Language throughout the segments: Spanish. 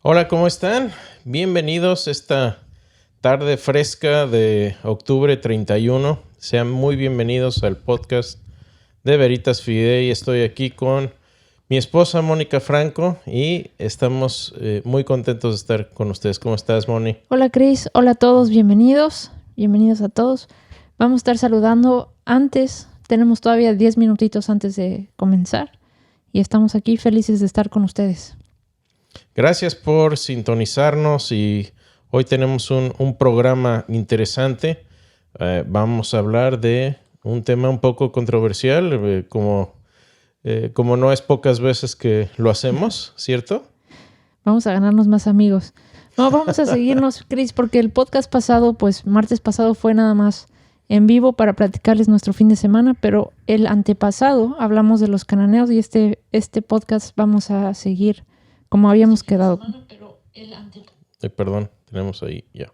Hola, ¿cómo están? Bienvenidos a esta tarde fresca de octubre 31. Sean muy bienvenidos al podcast de Veritas Fidei. Estoy aquí con mi esposa Mónica Franco y estamos muy contentos de estar con ustedes. ¿Cómo estás, Moni? Hola, Cris. Hola a todos. Bienvenidos. Bienvenidos a todos. Vamos a estar saludando antes. Tenemos todavía 10 minutitos antes de comenzar y estamos aquí felices de estar con ustedes. Gracias por sintonizarnos y hoy tenemos un programa interesante. Vamos a hablar de un tema un poco controversial, como no es pocas veces que lo hacemos, ¿cierto? Vamos a ganarnos más amigos. No, vamos a seguirnos, Cris, porque el podcast pasado, martes pasado fue nada más en vivo para platicarles nuestro fin de semana, pero el antepasado hablamos de los cananeos y este podcast vamos a seguir como habíamos quedado. Perdón, tenemos ahí ya.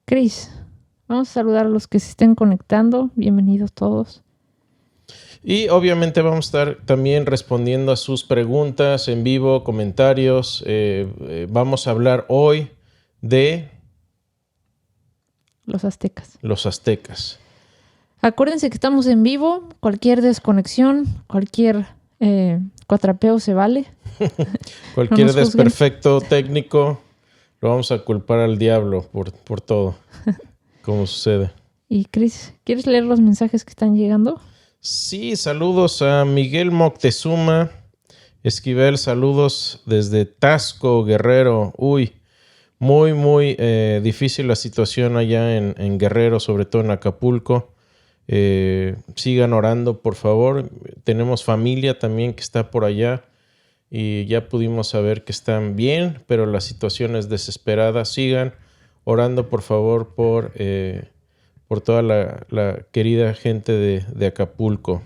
Cris, vamos a saludar a los que se estén conectando. Bienvenidos todos. Y obviamente vamos a estar también respondiendo a sus preguntas en vivo, comentarios. Vamos a hablar hoy de Los aztecas. los aztecas. Acuérdense que estamos en vivo. Cualquier desconexión, cualquier cuatrapeo se vale. Cualquier No nos desperfecto técnico lo vamos a culpar al diablo por todo, como sucede. Y Cris, ¿quieres leer los mensajes que están llegando? Sí, saludos a Miguel Moctezuma Esquivel, saludos desde Tasco, Guerrero. Uy, muy difícil la situación allá en Guerrero, sobre todo en Acapulco. Sigan orando, por favor. Tenemos familia también que está por allá y ya pudimos saber que están bien, pero la situación es desesperada. Sigan orando, por favor, por toda la querida gente de Acapulco.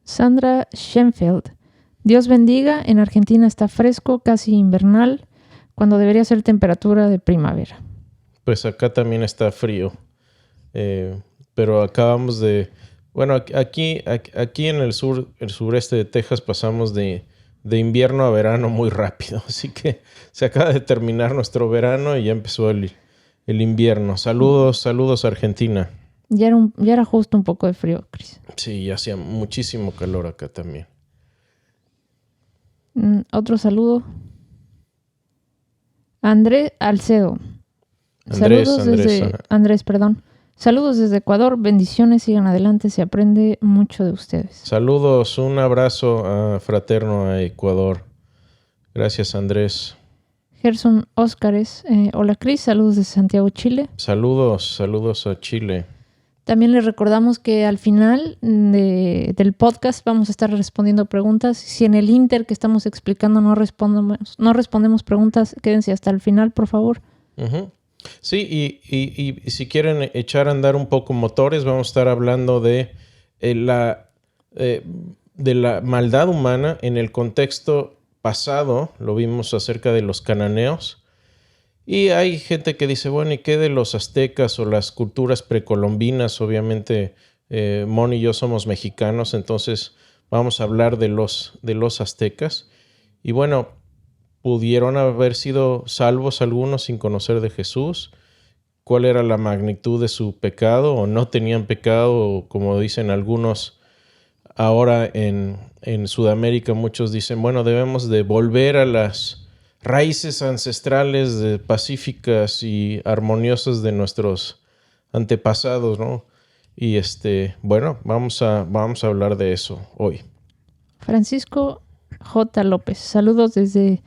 Sandra Schenfeld. Dios bendiga. En Argentina está fresco, casi invernal, cuando debería ser temperatura de primavera. Pues acá también está frío. Pero acabamos de... Bueno, aquí en el sureste de Texas pasamos de invierno a verano muy rápido. Así que se acaba de terminar nuestro verano y ya empezó el invierno. Saludos Argentina. Ya era justo un poco de frío, Cris. Sí, ya hacía muchísimo calor acá también. Otro saludo. Andrés Alcedo. Andrés, perdón. Saludos desde Ecuador, bendiciones, sigan adelante, se aprende mucho de ustedes. Saludos, un abrazo fraterno a Ecuador. Gracias, Andrés. Gerson Óscares, hola Cris, saludos desde Santiago, Chile. Saludos a Chile. También les recordamos que al final del podcast vamos a estar respondiendo preguntas. Si en el inter que estamos explicando no respondemos preguntas, quédense hasta el final, por favor. Uh-huh. Sí, y si quieren echar a andar un poco motores, vamos a estar hablando de la maldad humana en el contexto pasado. Lo vimos acerca de los cananeos. Y hay gente que dice, bueno, ¿y qué de los aztecas o las culturas precolombinas? Obviamente, Mon y yo somos mexicanos, entonces vamos a hablar de los aztecas. Y bueno, pudieron haber sido salvos algunos sin conocer de Jesús. ¿Cuál era la magnitud de su pecado? ¿O no tenían pecado? O como dicen algunos ahora en Sudamérica, muchos dicen, bueno, debemos de volver a las raíces ancestrales pacíficas y armoniosas de nuestros antepasados, ¿no? Y bueno, vamos a hablar de eso hoy. Francisco J. López, saludos desde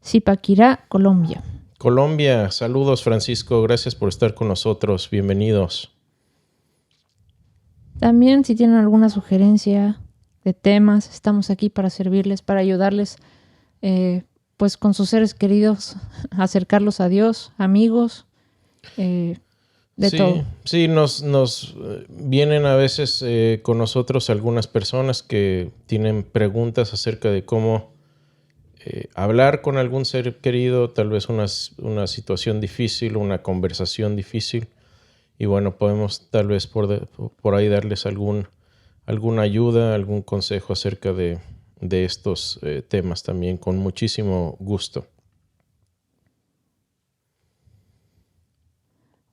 Zipaquirá, Colombia. Colombia, saludos Francisco, gracias por estar con nosotros, bienvenidos. También si tienen alguna sugerencia de temas, estamos aquí para servirles, para ayudarles pues con sus seres queridos, acercarlos a Dios, amigos, todo. Sí, nos vienen a veces con nosotros algunas personas que tienen preguntas acerca de cómo hablar con algún ser querido, tal vez una situación difícil, una conversación difícil. Y bueno, podemos tal vez por ahí darles alguna ayuda, algún consejo acerca de de estos temas también con muchísimo gusto.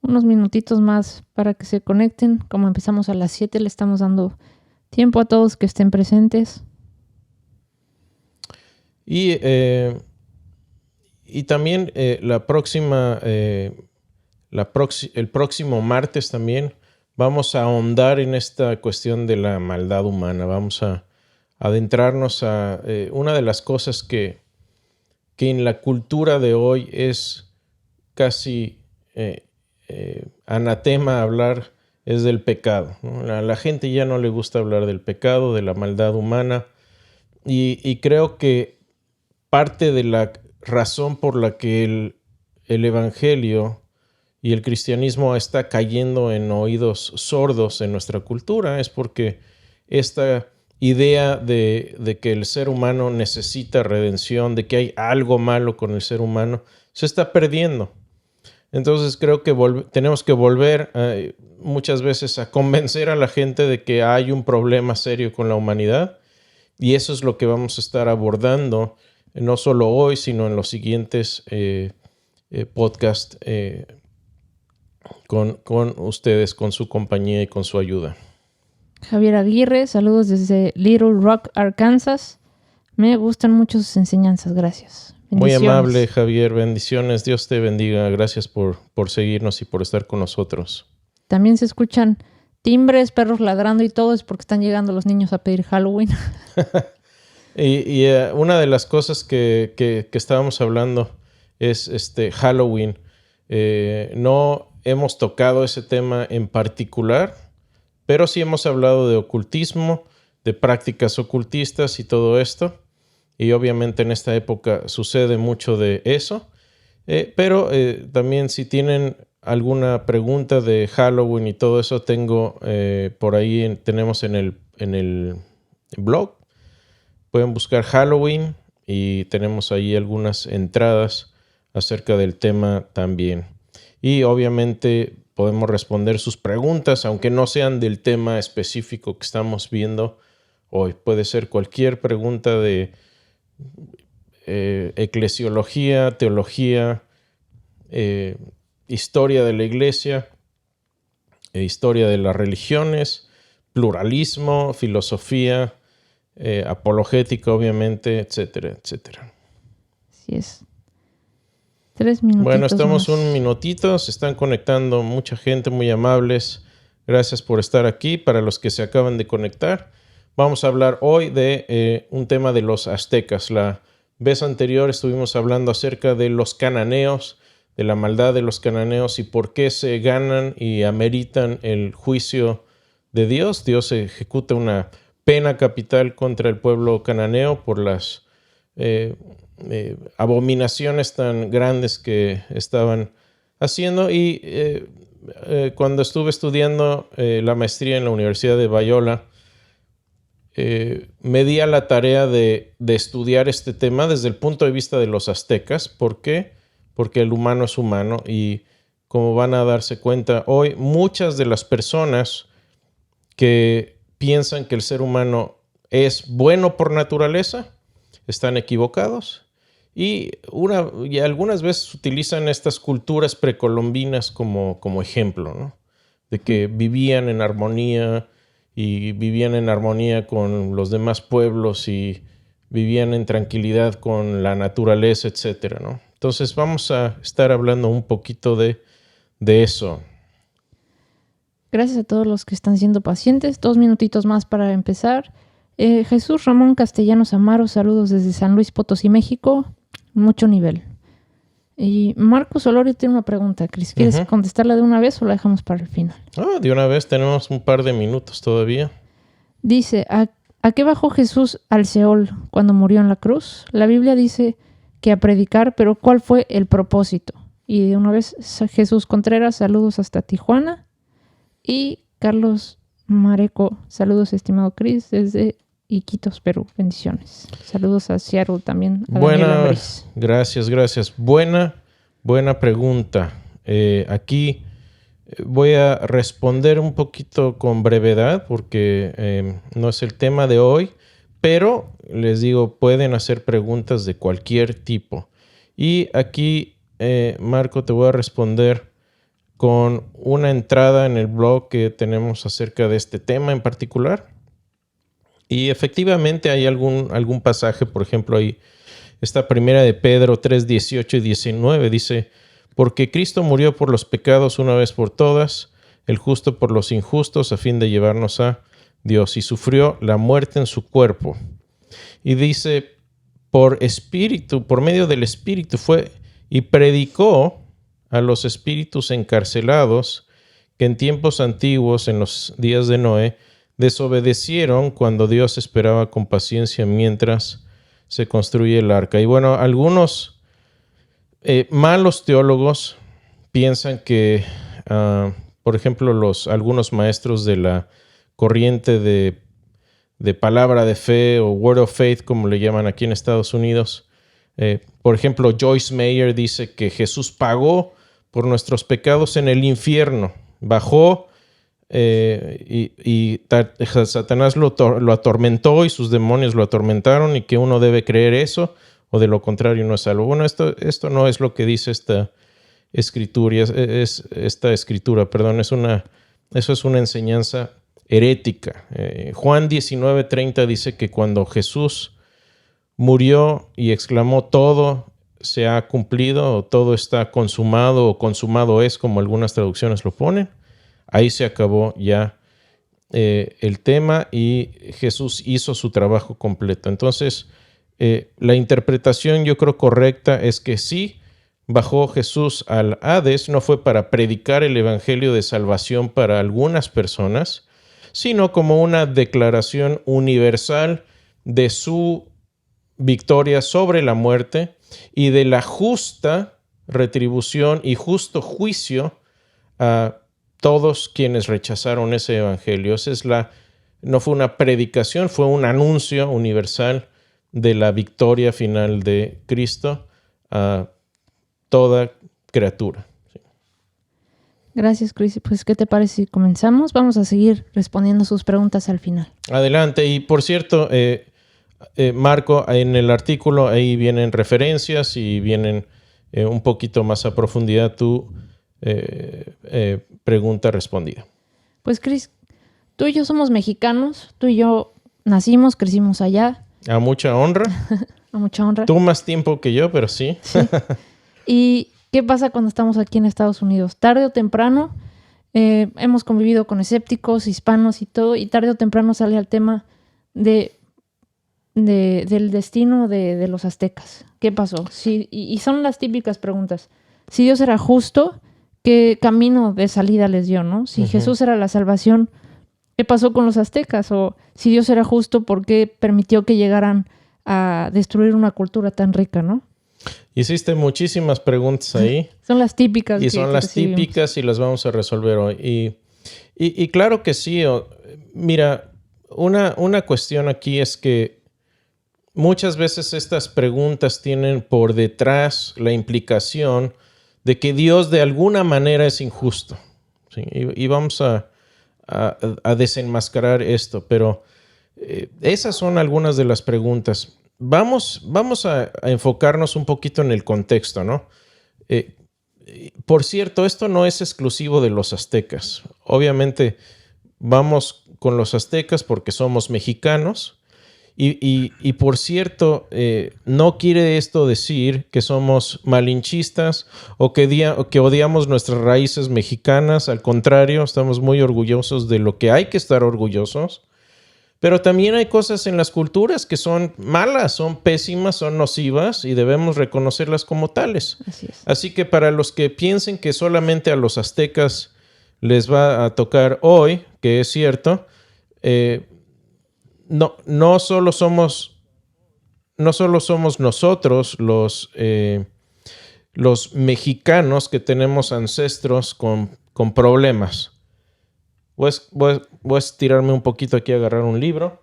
Unos minutitos más para que se conecten. Como empezamos a las 7, le estamos dando tiempo a todos que estén presentes. Y también el próximo martes también vamos a ahondar en esta cuestión de la maldad humana. Vamos a adentrarnos a una de las cosas que en la cultura de hoy es casi anatema hablar, es del pecado, ¿no? A la gente ya no le gusta hablar del pecado, de la maldad humana, y creo que parte de la razón por la que el evangelio y el cristianismo está cayendo en oídos sordos en nuestra cultura es porque esta idea de que el ser humano necesita redención, de que hay algo malo con el ser humano, se está perdiendo. Entonces creo que tenemos que volver muchas veces a convencer a la gente de que hay un problema serio con la humanidad, y eso es lo que vamos a estar abordando no solo hoy, sino en los siguientes podcasts con ustedes, con su compañía y con su ayuda. Javier Aguirre, saludos desde Little Rock, Arkansas. Me gustan mucho sus enseñanzas, gracias. Muy amable, Javier, bendiciones, Dios te bendiga, gracias por seguirnos y por estar con nosotros. También se escuchan timbres, perros ladrando y todo, es porque están llegando los niños a pedir Halloween. y una de las cosas que estábamos hablando es Halloween. No hemos tocado ese tema en particular, pero sí hemos hablado de ocultismo, de prácticas ocultistas y todo esto. Y obviamente en esta época sucede mucho de eso. Pero también si tienen alguna pregunta de Halloween y todo eso, tengo por ahí, tenemos en el blog. Pueden buscar Halloween y tenemos ahí algunas entradas acerca del tema también. Y obviamente podemos responder sus preguntas, aunque no sean del tema específico que estamos viendo hoy. Puede ser cualquier pregunta de eclesiología, teología, historia de la iglesia, historia de las religiones, pluralismo, filosofía, apologética, obviamente, etcétera, etcétera. Así es. 3 minutitos. Bueno, estamos más. un minutito, se están conectando mucha gente, muy amables. Gracias por estar aquí. Para los que se acaban de conectar, vamos a hablar hoy de un tema de los aztecas. La vez anterior estuvimos hablando acerca de los cananeos, de la maldad de los cananeos y por qué se ganan y ameritan el juicio de Dios. Dios ejecuta una pena capital contra el pueblo cananeo por las abominaciones tan grandes que estaban haciendo. Y cuando estuve estudiando la maestría en la Universidad de Biola, me di a la tarea de estudiar este tema desde el punto de vista de los aztecas. ¿Por qué? Porque el humano es humano y, como van a darse cuenta hoy, muchas de las personas que piensan que el ser humano es bueno por naturaleza están equivocados. Y algunas veces utilizan estas culturas precolombinas como ejemplo, ¿no? De que vivían en armonía y vivían en armonía con los demás pueblos y vivían en tranquilidad con la naturaleza, etcétera, ¿no? Entonces vamos a estar hablando un poquito de eso. Gracias a todos los que están siendo pacientes. 2 minutitos más para empezar. Jesús Ramón Castellanos Amaro, saludos desde San Luis Potosí, México. Mucho nivel. Y Marcos Olorio tiene una pregunta, Cris. ¿Quieres contestarla de una vez o la dejamos para el final? De una vez, tenemos un par de minutos todavía. Dice, ¿a qué bajó Jesús al Seol cuando murió en la cruz? La Biblia dice que a predicar, pero ¿cuál fue el propósito? Y de una vez, Jesús Contreras, saludos hasta Tijuana. Y Carlos Mareco, saludos estimado Cris, desde Iquitos, Perú. Bendiciones. Saludos a Seattle también. Gracias. Buena pregunta. Aquí voy a responder un poquito con brevedad porque no es el tema de hoy, pero les digo, pueden hacer preguntas de cualquier tipo. Y aquí, Marco, te voy a responder con una entrada en el blog que tenemos acerca de este tema en particular. Y efectivamente hay algún pasaje, por ejemplo, ahí esta primera de Pedro 3, 18 y 19 dice: porque Cristo murió por los pecados una vez por todas, el justo por los injustos, a fin de llevarnos a Dios, y sufrió la muerte en su cuerpo. Y dice, por medio del Espíritu fue y predicó a los espíritus encarcelados que en tiempos antiguos, en los días de Noé, desobedecieron cuando Dios esperaba con paciencia mientras se construye el arca. Y bueno, algunos malos teólogos piensan que, por ejemplo, algunos maestros de la corriente de palabra de fe o word of faith, como le llaman aquí en Estados Unidos, por ejemplo, Joyce Meyer dice que Jesús pagó por nuestros pecados en el infierno, bajó y Satanás lo atormentó y sus demonios lo atormentaron, y que uno debe creer eso o de lo contrario no es salvo. Bueno, esto no es lo que dice esta escritura, eso es una enseñanza herética. Juan 19:30 dice que cuando Jesús murió y exclamó todo se ha cumplido, o todo está consumado, o consumado es, como algunas traducciones lo ponen, ahí se acabó ya el tema y Jesús hizo su trabajo completo. Entonces, la interpretación yo creo correcta es que sí, bajó Jesús al Hades, no fue para predicar el evangelio de salvación para algunas personas, sino como una declaración universal de su victoria sobre la muerte y de la justa retribución y justo juicio a todos quienes rechazaron ese evangelio. No fue una predicación, fue un anuncio universal de la victoria final de Cristo a toda criatura. Sí. Gracias, Chris. Pues, ¿qué te parece si comenzamos? Vamos a seguir respondiendo sus preguntas al final. Adelante. Y por cierto, Marco, en el artículo ahí vienen referencias y vienen un poquito más a profundidad tu pregunta respondida. Pues, Chris, tú y yo somos mexicanos, tú y yo nacimos, crecimos allá. A mucha honra. A mucha honra. Tú más tiempo que yo, pero sí. Sí. ¿Y qué pasa cuando estamos aquí en Estados Unidos? Tarde o temprano hemos convivido con escépticos, hispanos y todo, y tarde o temprano sale al tema del destino de los aztecas. ¿Qué pasó? Y son las típicas preguntas. Si Dios era justo, ¿qué camino de salida les dio, no? Si Jesús era la salvación, ¿qué pasó con los aztecas? O si Dios era justo, ¿por qué permitió que llegaran a destruir una cultura tan rica, no? Hiciste muchísimas preguntas ahí. Son las típicas. Y son las típicas y las vamos a resolver hoy. Y claro que sí. Mira, una cuestión aquí es que muchas veces estas preguntas tienen por detrás la implicación de que Dios de alguna manera es injusto. ¿Sí? Y vamos a desenmascarar esto, pero esas son algunas de las preguntas. Vamos a enfocarnos un poquito en el contexto, ¿no? Por cierto, esto no es exclusivo de los aztecas. Obviamente vamos con los aztecas porque somos mexicanos y por cierto, no quiere esto decir que somos malinchistas o que odiamos nuestras raíces mexicanas. Al contrario, estamos muy orgullosos de lo que hay que estar orgullosos. Pero también hay cosas en las culturas que son malas, son pésimas, son nocivas y debemos reconocerlas como tales. Así es. Así que para los que piensen que solamente a los aztecas les va a tocar hoy, que es cierto, no solo somos nosotros los mexicanos que tenemos ancestros con problemas. Voy a estirarme un poquito aquí a agarrar un libro.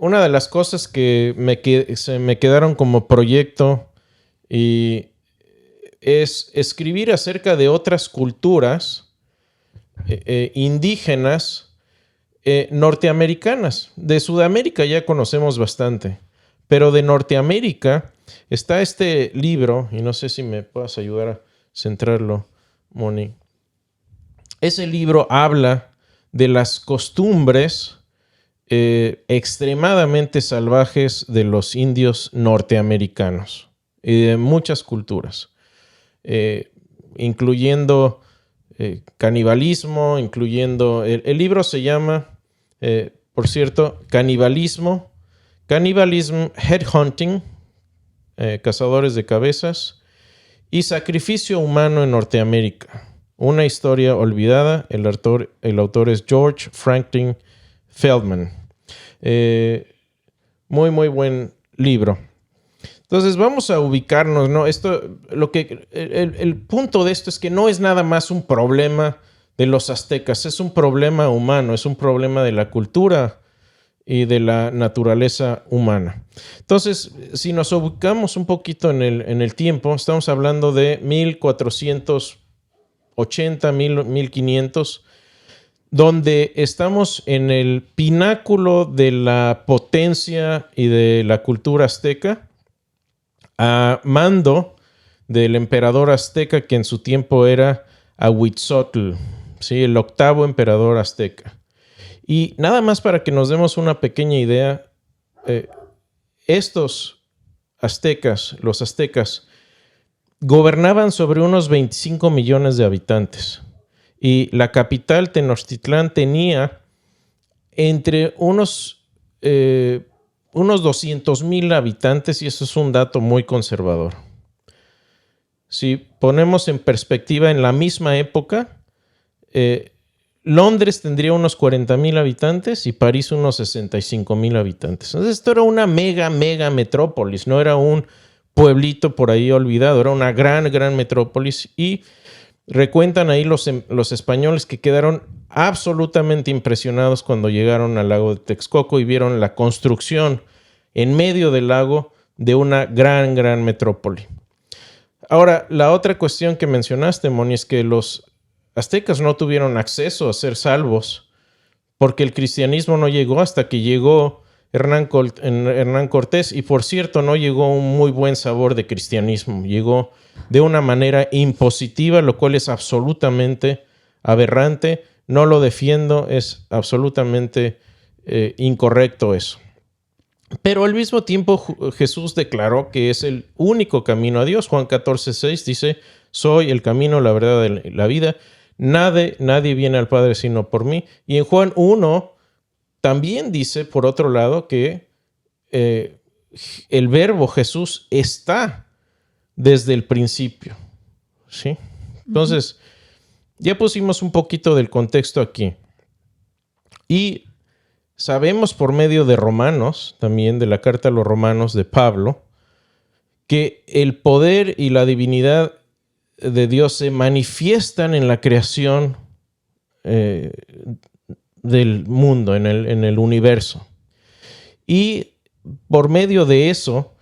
Una de las cosas que se me quedaron como proyecto y es escribir acerca de otras culturas indígenas norteamericanas. De Sudamérica ya conocemos bastante, pero de Norteamérica está este libro, y no sé si me puedas ayudar a centrarlo, Moni. Ese libro habla de las costumbres extremadamente salvajes de los indios norteamericanos y de muchas culturas, incluyendo canibalismo, incluyendo... El libro se llama, por cierto, Cannibalism, Headhunting, Cazadores de Cabezas, y Sacrificio Humano en Norteamérica. Una historia olvidada. El autor es George Franklin Feldman. Muy, muy buen libro. Entonces vamos a ubicarnos, ¿no? El punto de esto es que no es nada más un problema de los aztecas, es un problema humano, es un problema de la cultura y de la naturaleza humana. Entonces, si nos ubicamos un poquito en el tiempo, estamos hablando de 1480, 1500, donde estamos en el pináculo de la potencia y de la cultura azteca, a mando del emperador azteca que en su tiempo era Ahuitzotl, ¿sí? El 8º emperador azteca. Y nada más para que nos demos una pequeña idea, estos aztecas, los aztecas, gobernaban sobre unos 25 millones de habitantes. Y la capital, Tenochtitlán, tenía entre unos 200,000 habitantes, y eso es un dato muy conservador. Si ponemos en perspectiva, en la misma época, Londres tendría unos 40,000 habitantes y París unos 65,000 habitantes. Entonces esto era una mega metrópolis, no era un pueblito por ahí olvidado, era una gran metrópolis. Y recuentan ahí los españoles que quedaron absolutamente impresionados cuando llegaron al lago de Texcoco y vieron la construcción en medio del lago de una gran metrópoli. Ahora, la otra cuestión que mencionaste, Moni, es que los aztecas no tuvieron acceso a ser salvos porque el cristianismo no llegó hasta que llegó Hernán Cortés, y por cierto no llegó un muy buen sabor de cristianismo, llegó de una manera impositiva, lo cual es absolutamente aberrante. No lo defiendo, es absolutamente incorrecto eso. Pero al mismo tiempo Jesús declaró que es el único camino a Dios. Juan 14:6 dice: soy el camino, la verdad y la vida. Nadie viene al Padre sino por mí. Y en Juan 1 también dice, por otro lado, que el verbo Jesús está desde el principio, ¿sí? Entonces, ya pusimos un poquito del contexto aquí. Y sabemos por medio de Romanos, también de la carta a los Romanos de Pablo, que el poder y la divinidad de Dios se manifiestan en la creación del mundo, en el universo. Y por medio de eso,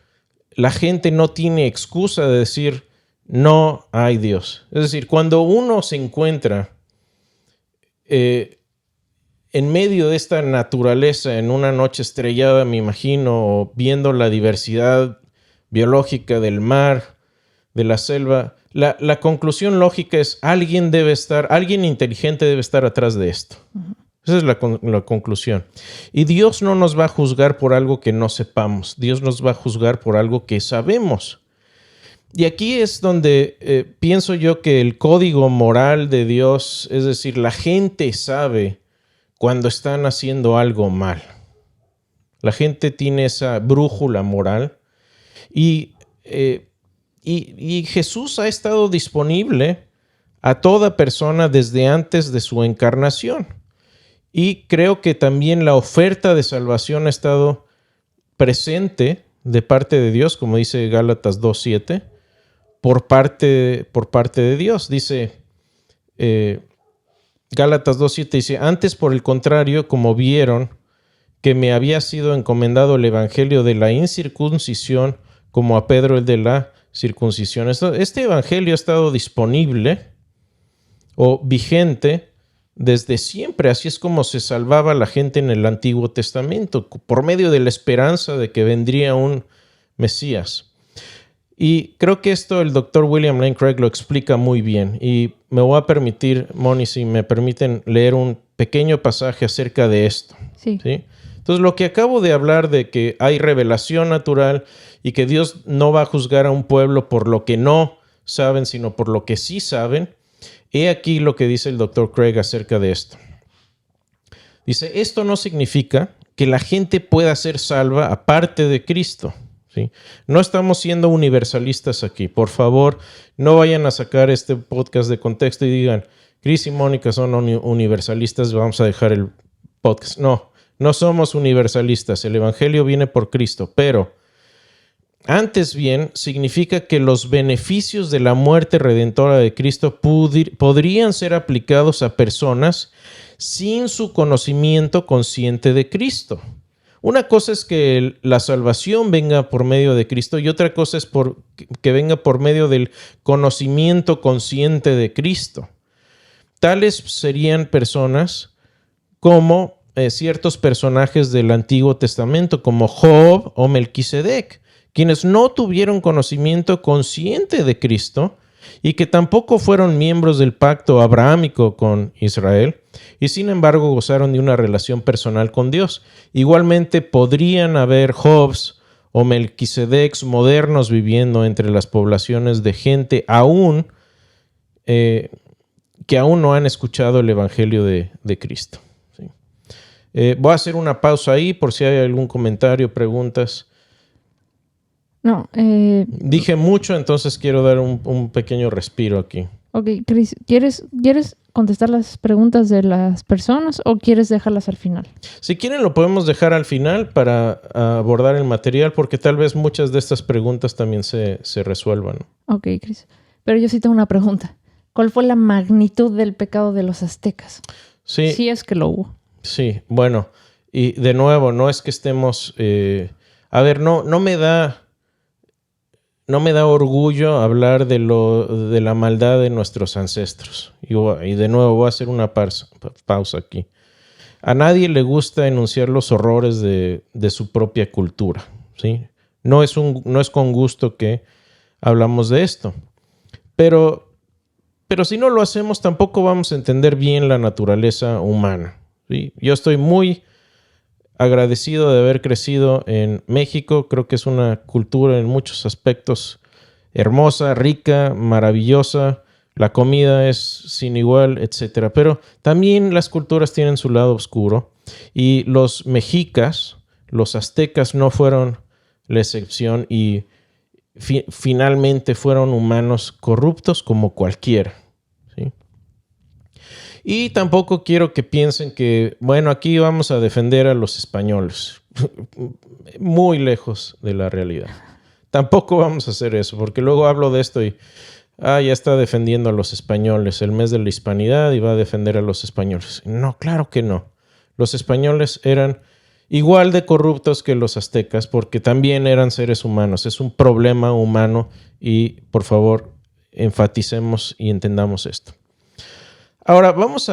la gente no tiene excusa de decir no hay Dios. Es decir, cuando uno se encuentra en medio de esta naturaleza, en una noche estrellada, me imagino, viendo la diversidad biológica del mar, de la selva, la conclusión lógica es alguien inteligente debe estar atrás de esto. Uh-huh. Esa es la conclusión. Y Dios no nos va a juzgar por algo que no sepamos. Dios nos va a juzgar por algo que sabemos. Y aquí es donde pienso yo que el código moral de Dios, es decir, la gente sabe cuando están haciendo algo mal. La gente tiene esa brújula moral. Y Jesús ha estado disponible a toda persona desde antes de su encarnación. Y creo que también la oferta de salvación ha estado presente de parte de Dios, como dice Gálatas 2:7, por parte de Dios. Dice Gálatas 2:7, dice: antes, por el contrario, como vieron que me había sido encomendado el evangelio de la incircuncisión, como a Pedro el de la circuncisión. Este evangelio ha estado disponible o vigente desde siempre. Así es como se salvaba la gente en el Antiguo Testamento, por medio de la esperanza de que vendría un Mesías. Y creo que esto el doctor William Lane Craig lo explica muy bien. Y me voy a permitir, Moni, si me permiten leer un pequeño pasaje acerca de esto. Sí. ¿Sí? Entonces, lo que acabo de hablar de que hay revelación natural y que Dios no va a juzgar a un pueblo por lo que no saben, sino por lo que sí saben, he aquí lo que dice el doctor Craig acerca de esto. Dice, esto no significa que la gente pueda ser salva aparte de Cristo. ¿Sí? No estamos siendo universalistas aquí. Por favor, no vayan a sacar este podcast de contexto y digan, Chris y Mónica son universalistas, vamos a dejar el podcast. No somos universalistas. El evangelio viene por Cristo, pero antes bien significa que los beneficios de la muerte redentora de Cristo podrían ser aplicados a personas sin su conocimiento consciente de Cristo. Una cosa es que la salvación venga por medio de Cristo y otra cosa es que venga por medio del conocimiento consciente de Cristo. Tales serían personas como ciertos personajes del Antiguo Testamento, como Job o Melquisedec, quienes no tuvieron conocimiento consciente de Cristo y que tampoco fueron miembros del pacto abrahámico con Israel y sin embargo gozaron de una relación personal con Dios. Igualmente podrían haber Jobs o Melquisedecs modernos viviendo entre las poblaciones de gente que aún no han escuchado el evangelio de Cristo. ¿Sí? Voy a hacer una pausa ahí por si hay algún comentario, preguntas. No. Dije mucho, entonces quiero dar un pequeño respiro aquí. Ok, Chris, ¿quieres contestar las preguntas de las personas o quieres dejarlas al final? Si quieren lo podemos dejar al final para abordar el material, porque tal vez muchas de estas preguntas también se resuelvan. Ok, Chris. Pero yo sí tengo una pregunta. ¿Cuál fue la magnitud del pecado de los aztecas? Sí. Si es que lo hubo. Sí, bueno, y de nuevo, no es que estemos... no me da orgullo hablar de la maldad de nuestros ancestros. Y de nuevo voy a hacer una pausa aquí. A nadie le gusta enunciar los horrores de su propia cultura, ¿sí? No es con gusto que hablamos de esto. Pero si no lo hacemos, tampoco vamos a entender bien la naturaleza humana, ¿sí? Yo estoy muy agradecido de haber crecido en México. Creo que es una cultura en muchos aspectos hermosa, rica, maravillosa. La comida es sin igual, etc. Pero también las culturas tienen su lado oscuro. Y los mexicas, los aztecas no fueron la excepción y finalmente fueron humanos corruptos como cualquiera. ¿Sí? Y tampoco quiero que piensen que, bueno, aquí vamos a defender a los españoles. Muy lejos de la realidad. Tampoco vamos a hacer eso, porque luego hablo de esto y ya está defendiendo a los españoles, el mes de la hispanidad, y va a defender a los españoles. No, claro que no. Los españoles eran igual de corruptos que los aztecas, porque también eran seres humanos. Es un problema humano y, por favor, enfaticemos y entendamos esto. Ahora, vamos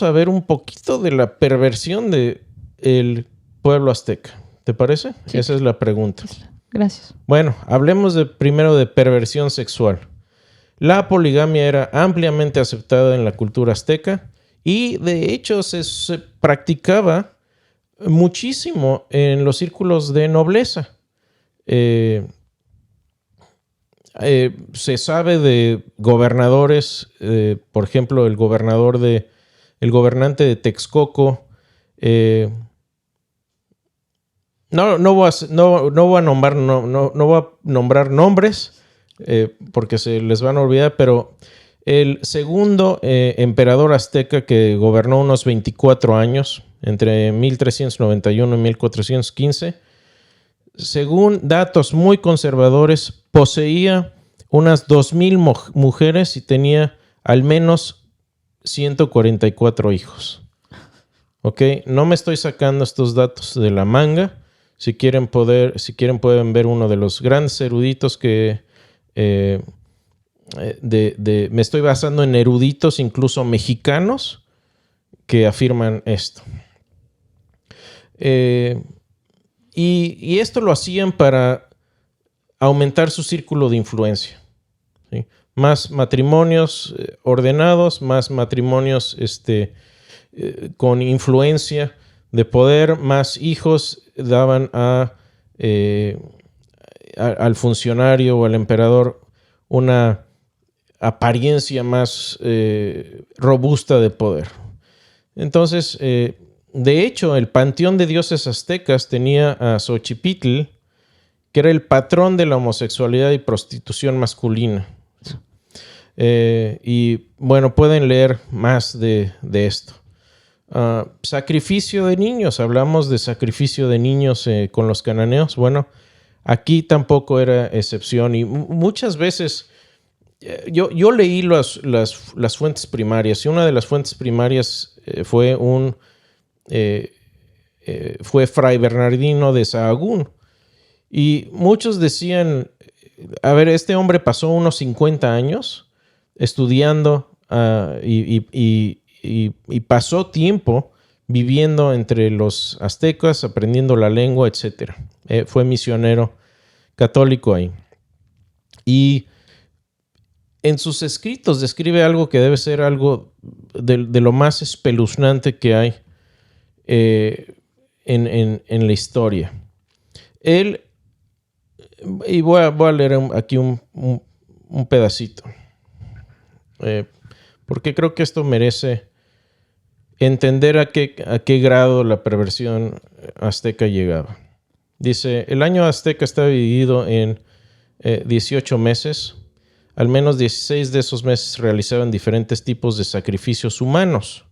a ver un poquito de la perversión del pueblo azteca. ¿Te parece? Sí. Esa es la pregunta. Gracias. Bueno, hablemos primero de perversión sexual. La poligamia era ampliamente aceptada en la cultura azteca y, de hecho, se practicaba muchísimo en los círculos de nobleza. Se sabe de gobernadores, por ejemplo, el gobernante de Texcoco. No voy a nombrar nombres porque se les van a olvidar, pero el segundo emperador azteca que gobernó unos 24 años, entre 1391 y 1415, según datos muy conservadores, poseía unas 2,000 mujeres y tenía al menos 144 hijos. ¿Ok? No me estoy sacando estos datos de la manga. Si quieren pueden ver uno de los grandes eruditos que me estoy basando en eruditos, incluso mexicanos, que afirman esto. Y esto lo hacían para aumentar su círculo de influencia, ¿sí? Más matrimonios ordenados, más matrimonios con influencia de poder, más hijos daban al funcionario o al emperador una apariencia más robusta de poder. Entonces, de hecho, el panteón de dioses aztecas tenía a Xochipitl, que era el patrón de la homosexualidad y prostitución masculina. Y bueno, pueden leer más de esto. Sacrificio de niños. Hablamos de sacrificio de niños con los cananeos. Bueno, aquí tampoco era excepción. Y muchas veces yo leí las fuentes primarias. Y una de las fuentes primarias fue Fray Bernardino de Sahagún. Y muchos decían, a ver, este hombre pasó unos 50 años estudiando y pasó tiempo viviendo entre los aztecas, aprendiendo la lengua, etc. Fue misionero católico ahí. Y en sus escritos describe algo que debe ser algo de lo más espeluznante que hay en la historia. Él, y voy a leer aquí un pedacito, porque creo que esto merece entender a qué grado la perversión azteca llegaba. Dice, el año azteca está dividido en 18 meses. Al menos 16 de esos meses realizaban diferentes tipos de sacrificios humanos.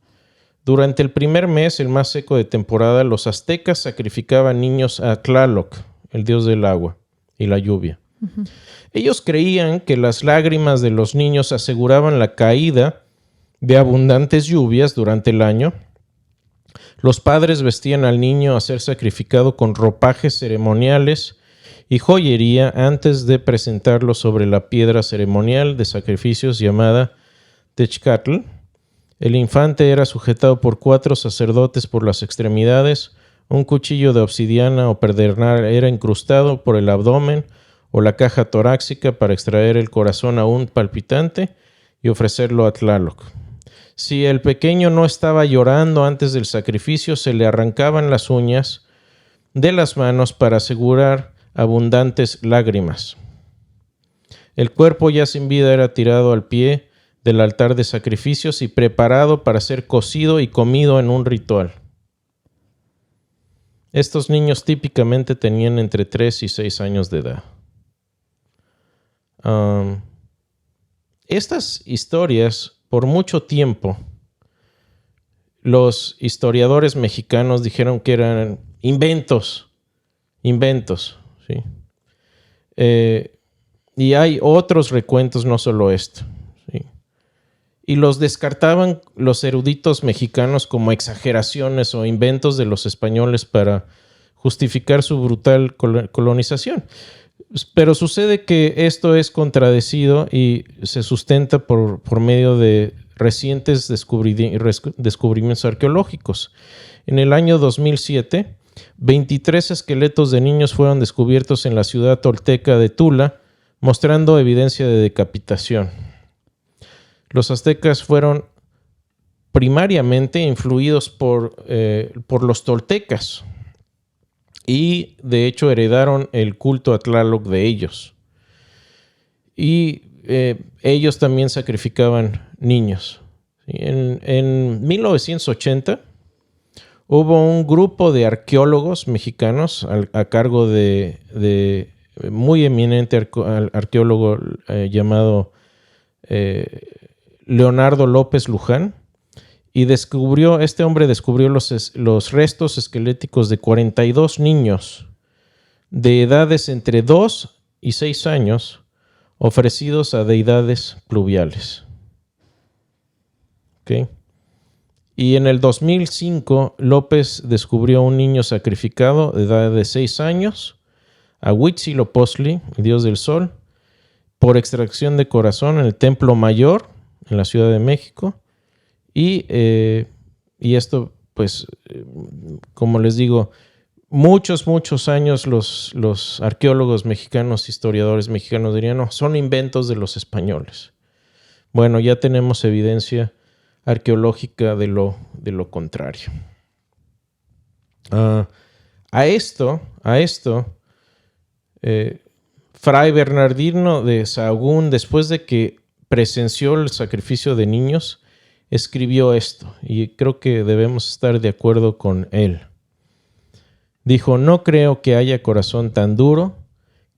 Durante el primer mes, el más seco de temporada, los aztecas sacrificaban niños a Tlaloc, el dios del agua y la lluvia. Uh-huh. Ellos creían que las lágrimas de los niños aseguraban la caída de abundantes lluvias durante el año. Los padres vestían al niño a ser sacrificado con ropajes ceremoniales y joyería antes de presentarlo sobre la piedra ceremonial de sacrificios llamada Techcatl. El infante era sujetado por 4 sacerdotes por las extremidades. Un cuchillo de obsidiana o pedernal era incrustado por el abdomen o la caja torácica para extraer el corazón aún palpitante y ofrecerlo a Tlaloc. Si el pequeño no estaba llorando antes del sacrificio, se le arrancaban las uñas de las manos para asegurar abundantes lágrimas. El cuerpo ya sin vida era tirado al pie del altar de sacrificios y preparado para ser cocido y comido en un ritual. Estos niños típicamente tenían entre 3 y 6 años de edad. Estas historias, por mucho tiempo, los historiadores mexicanos dijeron que eran inventos, ¿sí? Y hay otros recuentos, no solo esto, ¿sí? Y los descartaban los eruditos mexicanos como exageraciones o inventos de los españoles para justificar su brutal colonización. Pero sucede que esto es contradecido y se sustenta por medio de recientes descubrimientos arqueológicos. En el año 2007, 23 esqueletos de niños fueron descubiertos en la ciudad tolteca de Tula, mostrando evidencia de decapitación. Los aztecas fueron primariamente influidos por los toltecas y de hecho heredaron el culto a Tlaloc de ellos. Y ellos también sacrificaban niños. En 1980 hubo un grupo de arqueólogos mexicanos a cargo de muy eminente arqueólogo llamado Leonardo López Luján, y este hombre descubrió los restos esqueléticos de 42 niños de edades entre 2 y 6 años ofrecidos a deidades pluviales. ¿Okay? Y en el 2005, López descubrió un niño sacrificado de edad de 6 años a Huitzilopochtli, dios del sol, por extracción de corazón en el Templo Mayor, en la Ciudad de México. Y esto, pues, como les digo, muchos años los arqueólogos mexicanos, historiadores mexicanos dirían, no, son inventos de los españoles. Bueno, ya tenemos evidencia arqueológica de lo contrario. A esto, Fray Bernardino de Sahagún, después de que presenció el sacrificio de niños, escribió esto, y creo que debemos estar de acuerdo con él. Dijo: no creo que haya corazón tan duro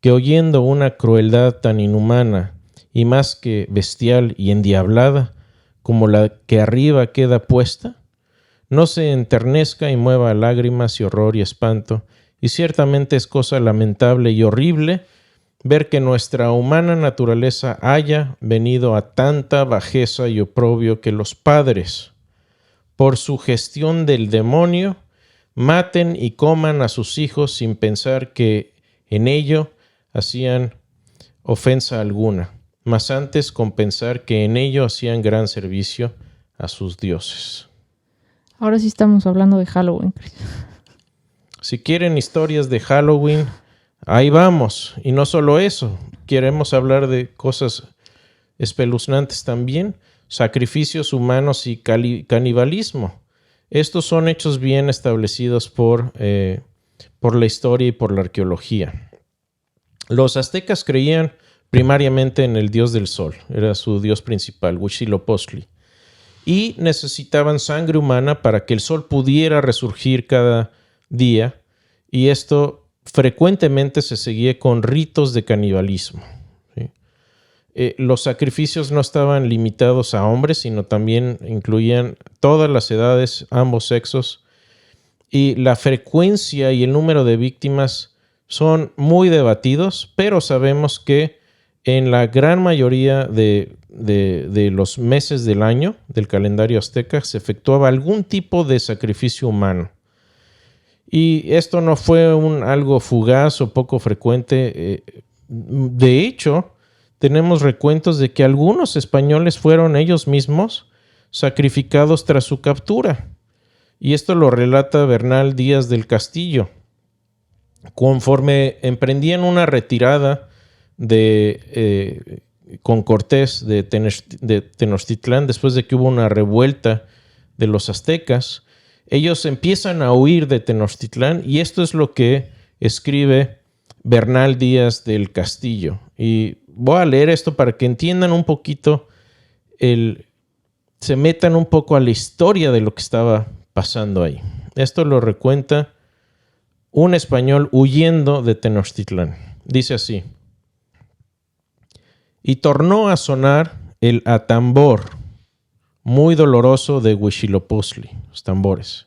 que, oyendo una crueldad tan inhumana y más que bestial y endiablada como la que arriba queda puesta, no se enternezca y mueva lágrimas y horror y espanto. Y ciertamente es cosa lamentable y horrible ver que nuestra humana naturaleza haya venido a tanta bajeza y oprobio que los padres, por sugestión del demonio, maten y coman a sus hijos sin pensar que en ello hacían ofensa alguna, mas antes con pensar que en ello hacían gran servicio a sus dioses. Ahora sí estamos hablando de Halloween, Chris. Si quieren historias de Halloween, ahí vamos. Y no solo eso, queremos hablar de cosas espeluznantes también, sacrificios humanos y canibalismo. Estos son hechos bien establecidos por la historia y por la arqueología. Los aztecas creían primariamente en el dios del sol, era su dios principal, Huitzilopochtli, y necesitaban sangre humana para que el sol pudiera resurgir cada día, y esto frecuentemente se seguía con ritos de canibalismo. ¿Sí? Los sacrificios no estaban limitados a hombres, sino también incluían todas las edades, ambos sexos, y la frecuencia y el número de víctimas son muy debatidos, pero sabemos que en la gran mayoría de los meses del año del calendario azteca se efectuaba algún tipo de sacrificio humano. Y esto no fue algo fugaz o poco frecuente. De hecho, tenemos recuentos de que algunos españoles fueron ellos mismos sacrificados tras su captura. Y esto lo relata Bernal Díaz del Castillo. Conforme emprendían una retirada con Cortés de Tenochtitlán, después de que hubo una revuelta de los aztecas, ellos empiezan a huir de Tenochtitlán, y esto es lo que escribe Bernal Díaz del Castillo. Y voy a leer esto para que entiendan un poquito, se metan un poco a la historia de lo que estaba pasando ahí. Esto lo recuenta un español huyendo de Tenochtitlán. Dice así: y tornó a sonar el atambor muy doloroso de Huitzilopochtli, los tambores,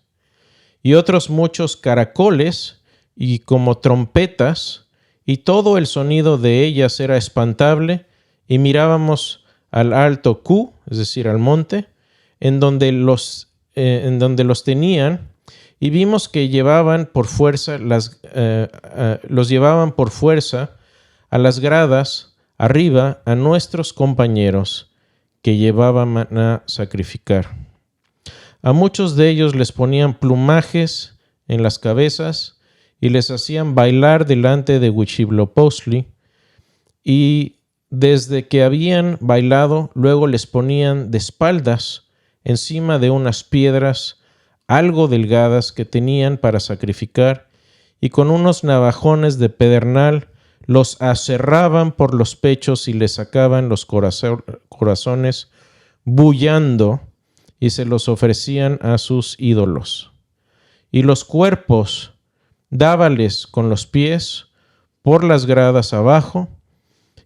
y otros muchos caracoles y como trompetas, y todo el sonido de ellas era espantable, y mirábamos al alto Q, es decir, al monte, en donde los tenían, y vimos que llevaban por fuerza los llevaban por fuerza a las gradas arriba a nuestros compañeros que llevaban a sacrificar. A muchos de ellos les ponían plumajes en las cabezas y les hacían bailar delante de Huitzilopochtli, y desde que habían bailado, luego les ponían de espaldas encima de unas piedras algo delgadas que tenían para sacrificar, y con unos navajones de pedernal los aserraban por los pechos y les sacaban los corazones bullando, y se los ofrecían a sus ídolos. Y los cuerpos dábales con los pies por las gradas abajo,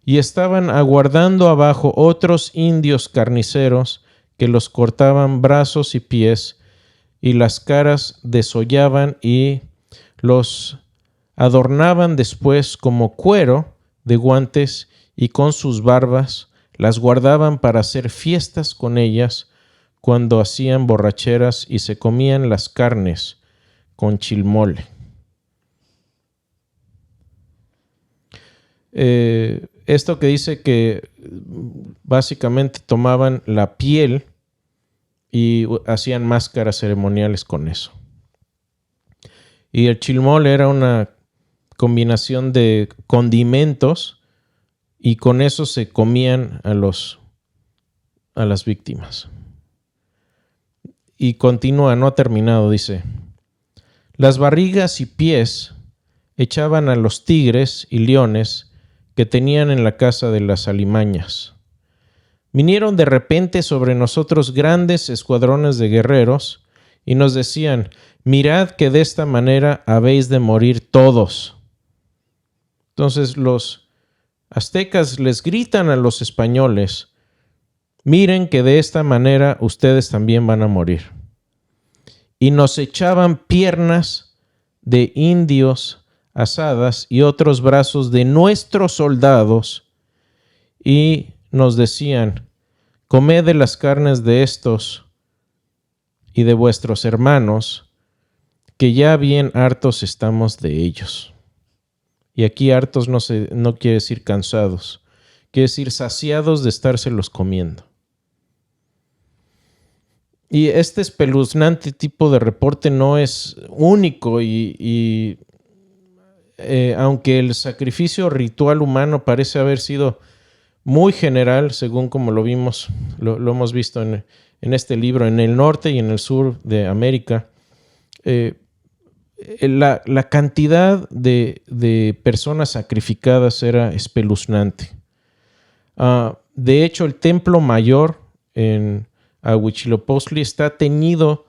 y estaban aguardando abajo otros indios carniceros que los cortaban brazos y pies, y las caras desollaban y los adornaban después como cuero de guantes, y con sus barbas las guardaban para hacer fiestas con ellas cuando hacían borracheras, y se comían las carnes con chilmole. Esto que dice que básicamente tomaban la piel y hacían máscaras ceremoniales con eso. Y el chilmol era una combinación de condimentos y con eso se comían a las víctimas. Y continúa, no ha terminado, dice: las barrigas y pies echaban a los tigres y leones que tenían en la casa de las alimañas. Vinieron de repente sobre nosotros grandes escuadrones de guerreros y nos decían: mirad que de esta manera habéis de morir todos. Entonces los aztecas les gritan a los españoles: miren que de esta manera ustedes también van a morir. Y nos echaban piernas de indios asadas y otros brazos de nuestros soldados y nos decían: comed de las carnes de estos y de vuestros hermanos, que ya bien hartos estamos de ellos. Y aquí hartos no quiere decir cansados, quiere decir saciados de estárselos comiendo. Y este espeluznante tipo de reporte no es único y aunque el sacrificio ritual humano parece haber sido muy general, según como lo vimos, lo hemos visto en este libro, en el norte y en el sur de América, la cantidad de personas sacrificadas era espeluznante. De hecho, el templo mayor en Huitzilopochtli está teñido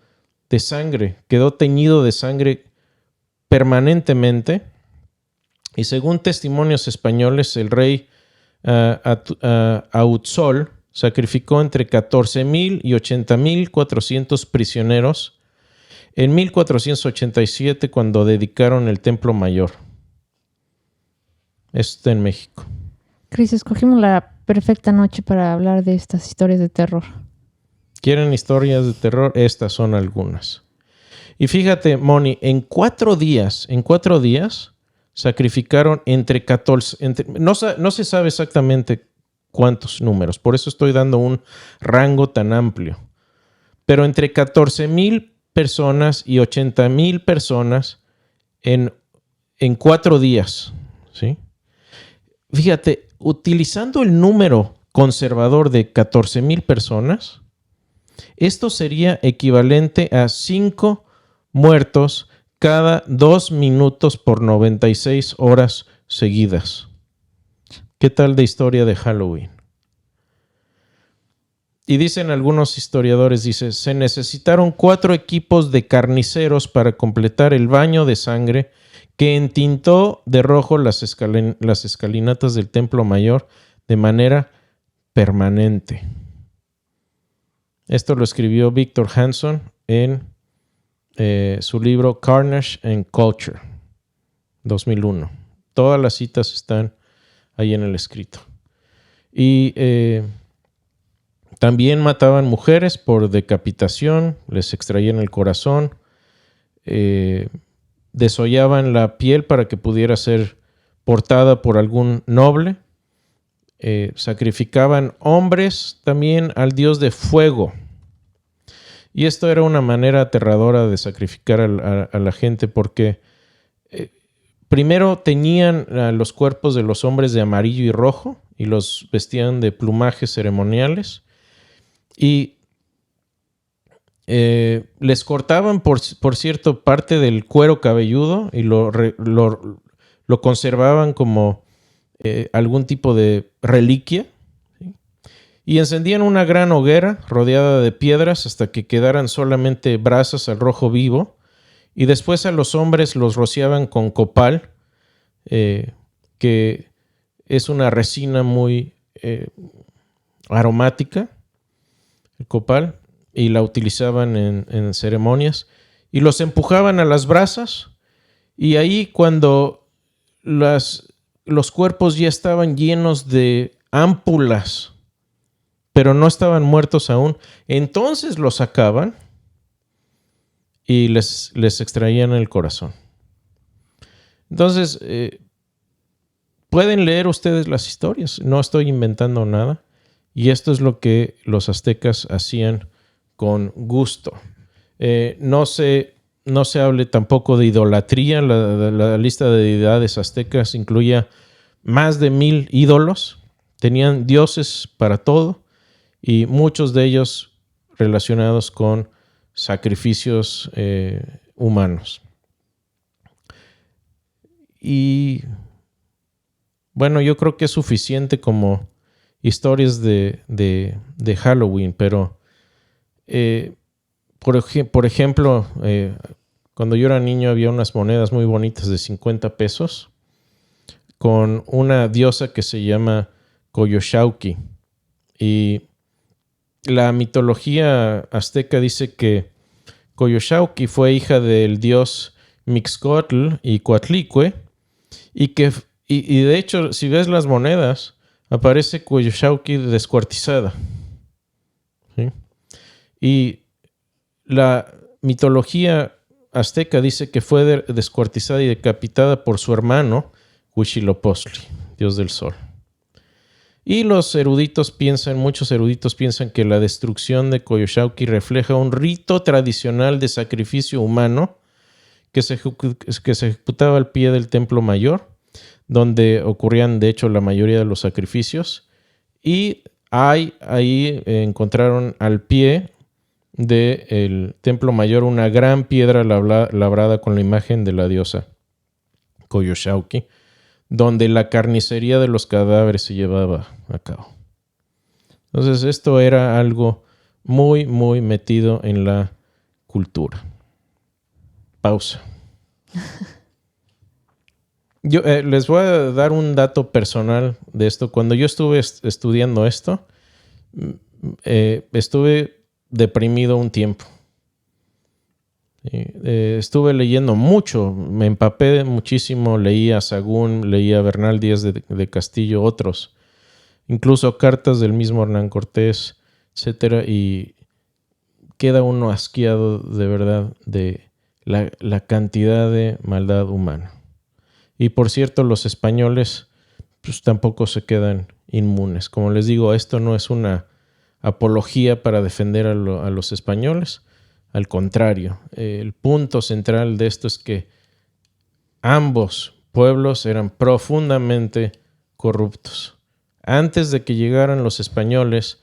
de sangre, quedó teñido de sangre permanentemente. Y según testimonios españoles, el rey Autzol sacrificó entre 14,000 y 80,400 prisioneros en 1487, cuando dedicaron el Templo Mayor. Esto en México. Cris, escogimos la perfecta noche para hablar de estas historias de terror. ¿Quieren historias de terror? Estas son algunas. Y fíjate, Moni, en 4 días sacrificaron entre 14... no se sabe exactamente cuántos números, por eso estoy dando un rango tan amplio. Pero entre 14,000 personas y 80,000 personas en 4 días, ¿sí? Fíjate, utilizando el número conservador de 14,000 personas, esto sería equivalente a 5 muertos cada 2 minutos por 96 horas seguidas. ¿Qué tal de historia de Halloween? Y dicen algunos historiadores, se necesitaron 4 equipos de carniceros para completar el baño de sangre que entintó de rojo las escalinatas del Templo Mayor de manera permanente. Esto lo escribió Victor Hanson en su libro Carnage and Culture, 2001. Todas las citas están ahí en el escrito. Y también mataban mujeres por decapitación, les extraían el corazón, desollaban la piel para que pudiera ser portada por algún noble, sacrificaban hombres también al dios de fuego. Y esto era una manera aterradora de sacrificar a la gente porque primero teñían los cuerpos de los hombres de amarillo y rojo y los vestían de plumajes ceremoniales y les cortaban por cierto parte del cuero cabelludo y lo conservaban como algún tipo de reliquia. Y encendían una gran hoguera rodeada de piedras hasta que quedaran solamente brasas al rojo vivo. Y después a los hombres los rociaban con copal, que es una resina muy aromática, el copal, y la utilizaban en ceremonias. Y los empujaban a las brasas. Y ahí cuando los cuerpos ya estaban llenos de ámpulas, pero no estaban muertos aún, entonces los sacaban y les extraían el corazón. Entonces, pueden leer ustedes las historias, no estoy inventando nada. Y esto es lo que los aztecas hacían con gusto. No se hable tampoco de idolatría. La lista de deidades aztecas incluía más de 1000 ídolos. Tenían dioses para todo y muchos de ellos relacionados con sacrificios humanos. Y bueno, yo creo que es suficiente como historias de Halloween, pero por ejemplo, cuando yo era niño había unas monedas muy bonitas de 50 pesos con una diosa que se llama Coyolxauhqui. Y la mitología azteca dice que Coyolxauhqui fue hija del dios Mixcoatl y Coatlicue, y de hecho, si ves las monedas, aparece Coyolxauhqui descuartizada. ¿Sí? Y la mitología azteca dice que fue descuartizada y decapitada por su hermano Huitzilopochtli, dios del sol. Y muchos eruditos piensan que la destrucción de Coyolxauhqui refleja un rito tradicional de sacrificio humano que se ejecutaba al pie del templo mayor, donde ocurrían de hecho la mayoría de los sacrificios. Y ahí encontraron al pie del templo mayor una gran piedra labrada con la imagen de la diosa Coyolxauhqui, donde la carnicería de los cadáveres se llevaba a cabo. Entonces esto era algo muy, muy metido en la cultura. Pausa. Yo les voy a dar un dato personal de esto. Cuando yo estuve estudiando esto, estuve deprimido un tiempo. Estuve leyendo mucho, me empapé muchísimo, leí a Sahagún, leí a Bernal Díaz de Castillo, otros, incluso cartas del mismo Hernán Cortés, etcétera, y queda uno asqueado de verdad de la cantidad de maldad humana. Y por cierto, los españoles pues tampoco se quedan inmunes. Como les digo, esto no es una apología para defender a los españoles. Al contrario, el punto central de esto es que ambos pueblos eran profundamente corruptos. Antes de que llegaran los españoles,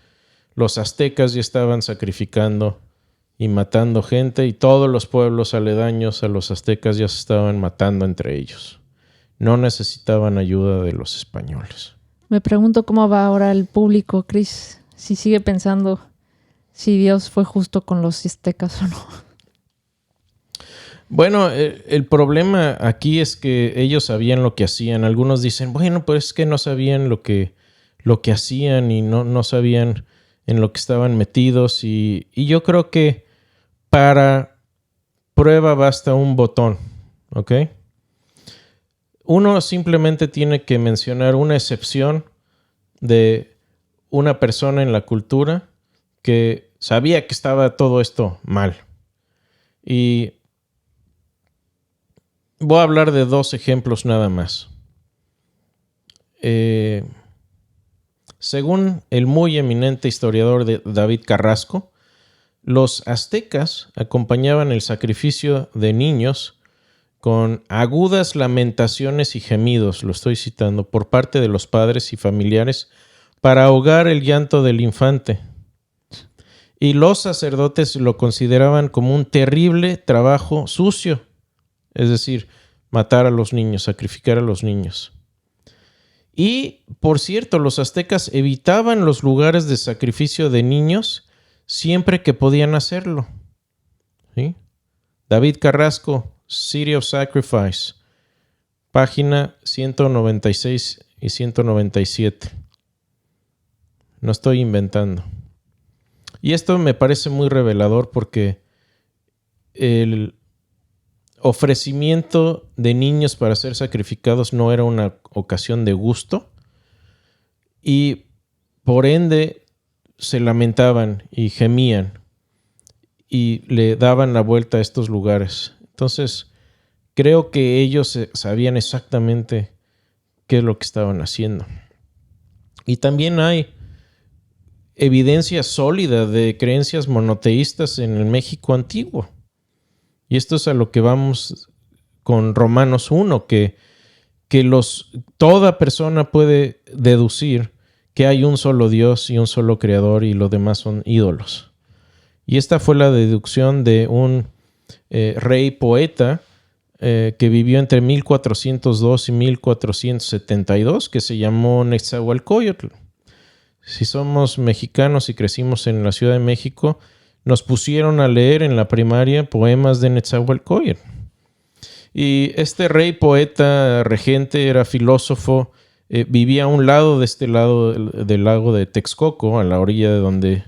los aztecas ya estaban sacrificando y matando gente, y todos los pueblos aledaños a los aztecas ya se estaban matando entre ellos. No necesitaban ayuda de los españoles. Me pregunto cómo va ahora el público, Chris, si sigue pensando si Dios fue justo con los aztecas o no. Bueno, el problema aquí es que ellos sabían lo que hacían. Algunos dicen, bueno, pues es que no sabían lo que hacían y no sabían en lo que estaban metidos. Y yo creo que para prueba basta un botón, ¿ok? Uno simplemente tiene que mencionar una excepción de una persona en la cultura que sabía que estaba todo esto mal. Y voy a hablar de 2 ejemplos nada más. Según el muy eminente historiador David Carrasco, los aztecas acompañaban el sacrificio de niños con agudas lamentaciones y gemidos, lo estoy citando, por parte de los padres y familiares para ahogar el llanto del infante. Y los sacerdotes lo consideraban como un terrible trabajo sucio, es decir, matar a los niños, sacrificar a los niños. Y, por cierto, los aztecas evitaban los lugares de sacrificio de niños siempre que podían hacerlo. ¿Sí? David Carrasco, City of Sacrifice, página 196 y 197. No estoy inventando. Y esto me parece muy revelador porque el ofrecimiento de niños para ser sacrificados no era una ocasión de gusto y por ende se lamentaban y gemían y le daban la vuelta a estos lugares. Entonces, creo que ellos sabían exactamente qué es lo que estaban haciendo. Y también hay evidencia sólida de creencias monoteístas en el México antiguo. Y esto es a lo que vamos con Romanos 1, que toda persona puede deducir que hay un solo Dios y un solo creador y los demás son ídolos. Y esta fue la deducción de un rey poeta que vivió entre 1402 y 1472, que se llamó Netzahualcóyotl. Si somos mexicanos y crecimos en la Ciudad de México, nos pusieron a leer en la primaria poemas de Netzahualcóyotl. Y este rey, poeta, regente, era filósofo, vivía a un lado de este lado del lago de Texcoco, a la orilla de donde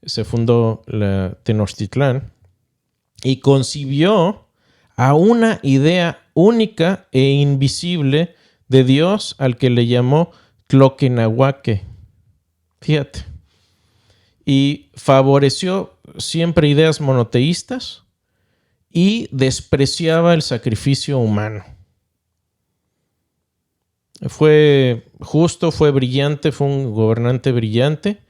se fundó la Tenochtitlán, y concibió a una idea única e invisible de Dios al que le llamó Tloquenahuaque. Fíjate. Y favoreció siempre ideas monoteístas y despreciaba el sacrificio humano. Fue justo, fue brillante, fue un gobernante brillante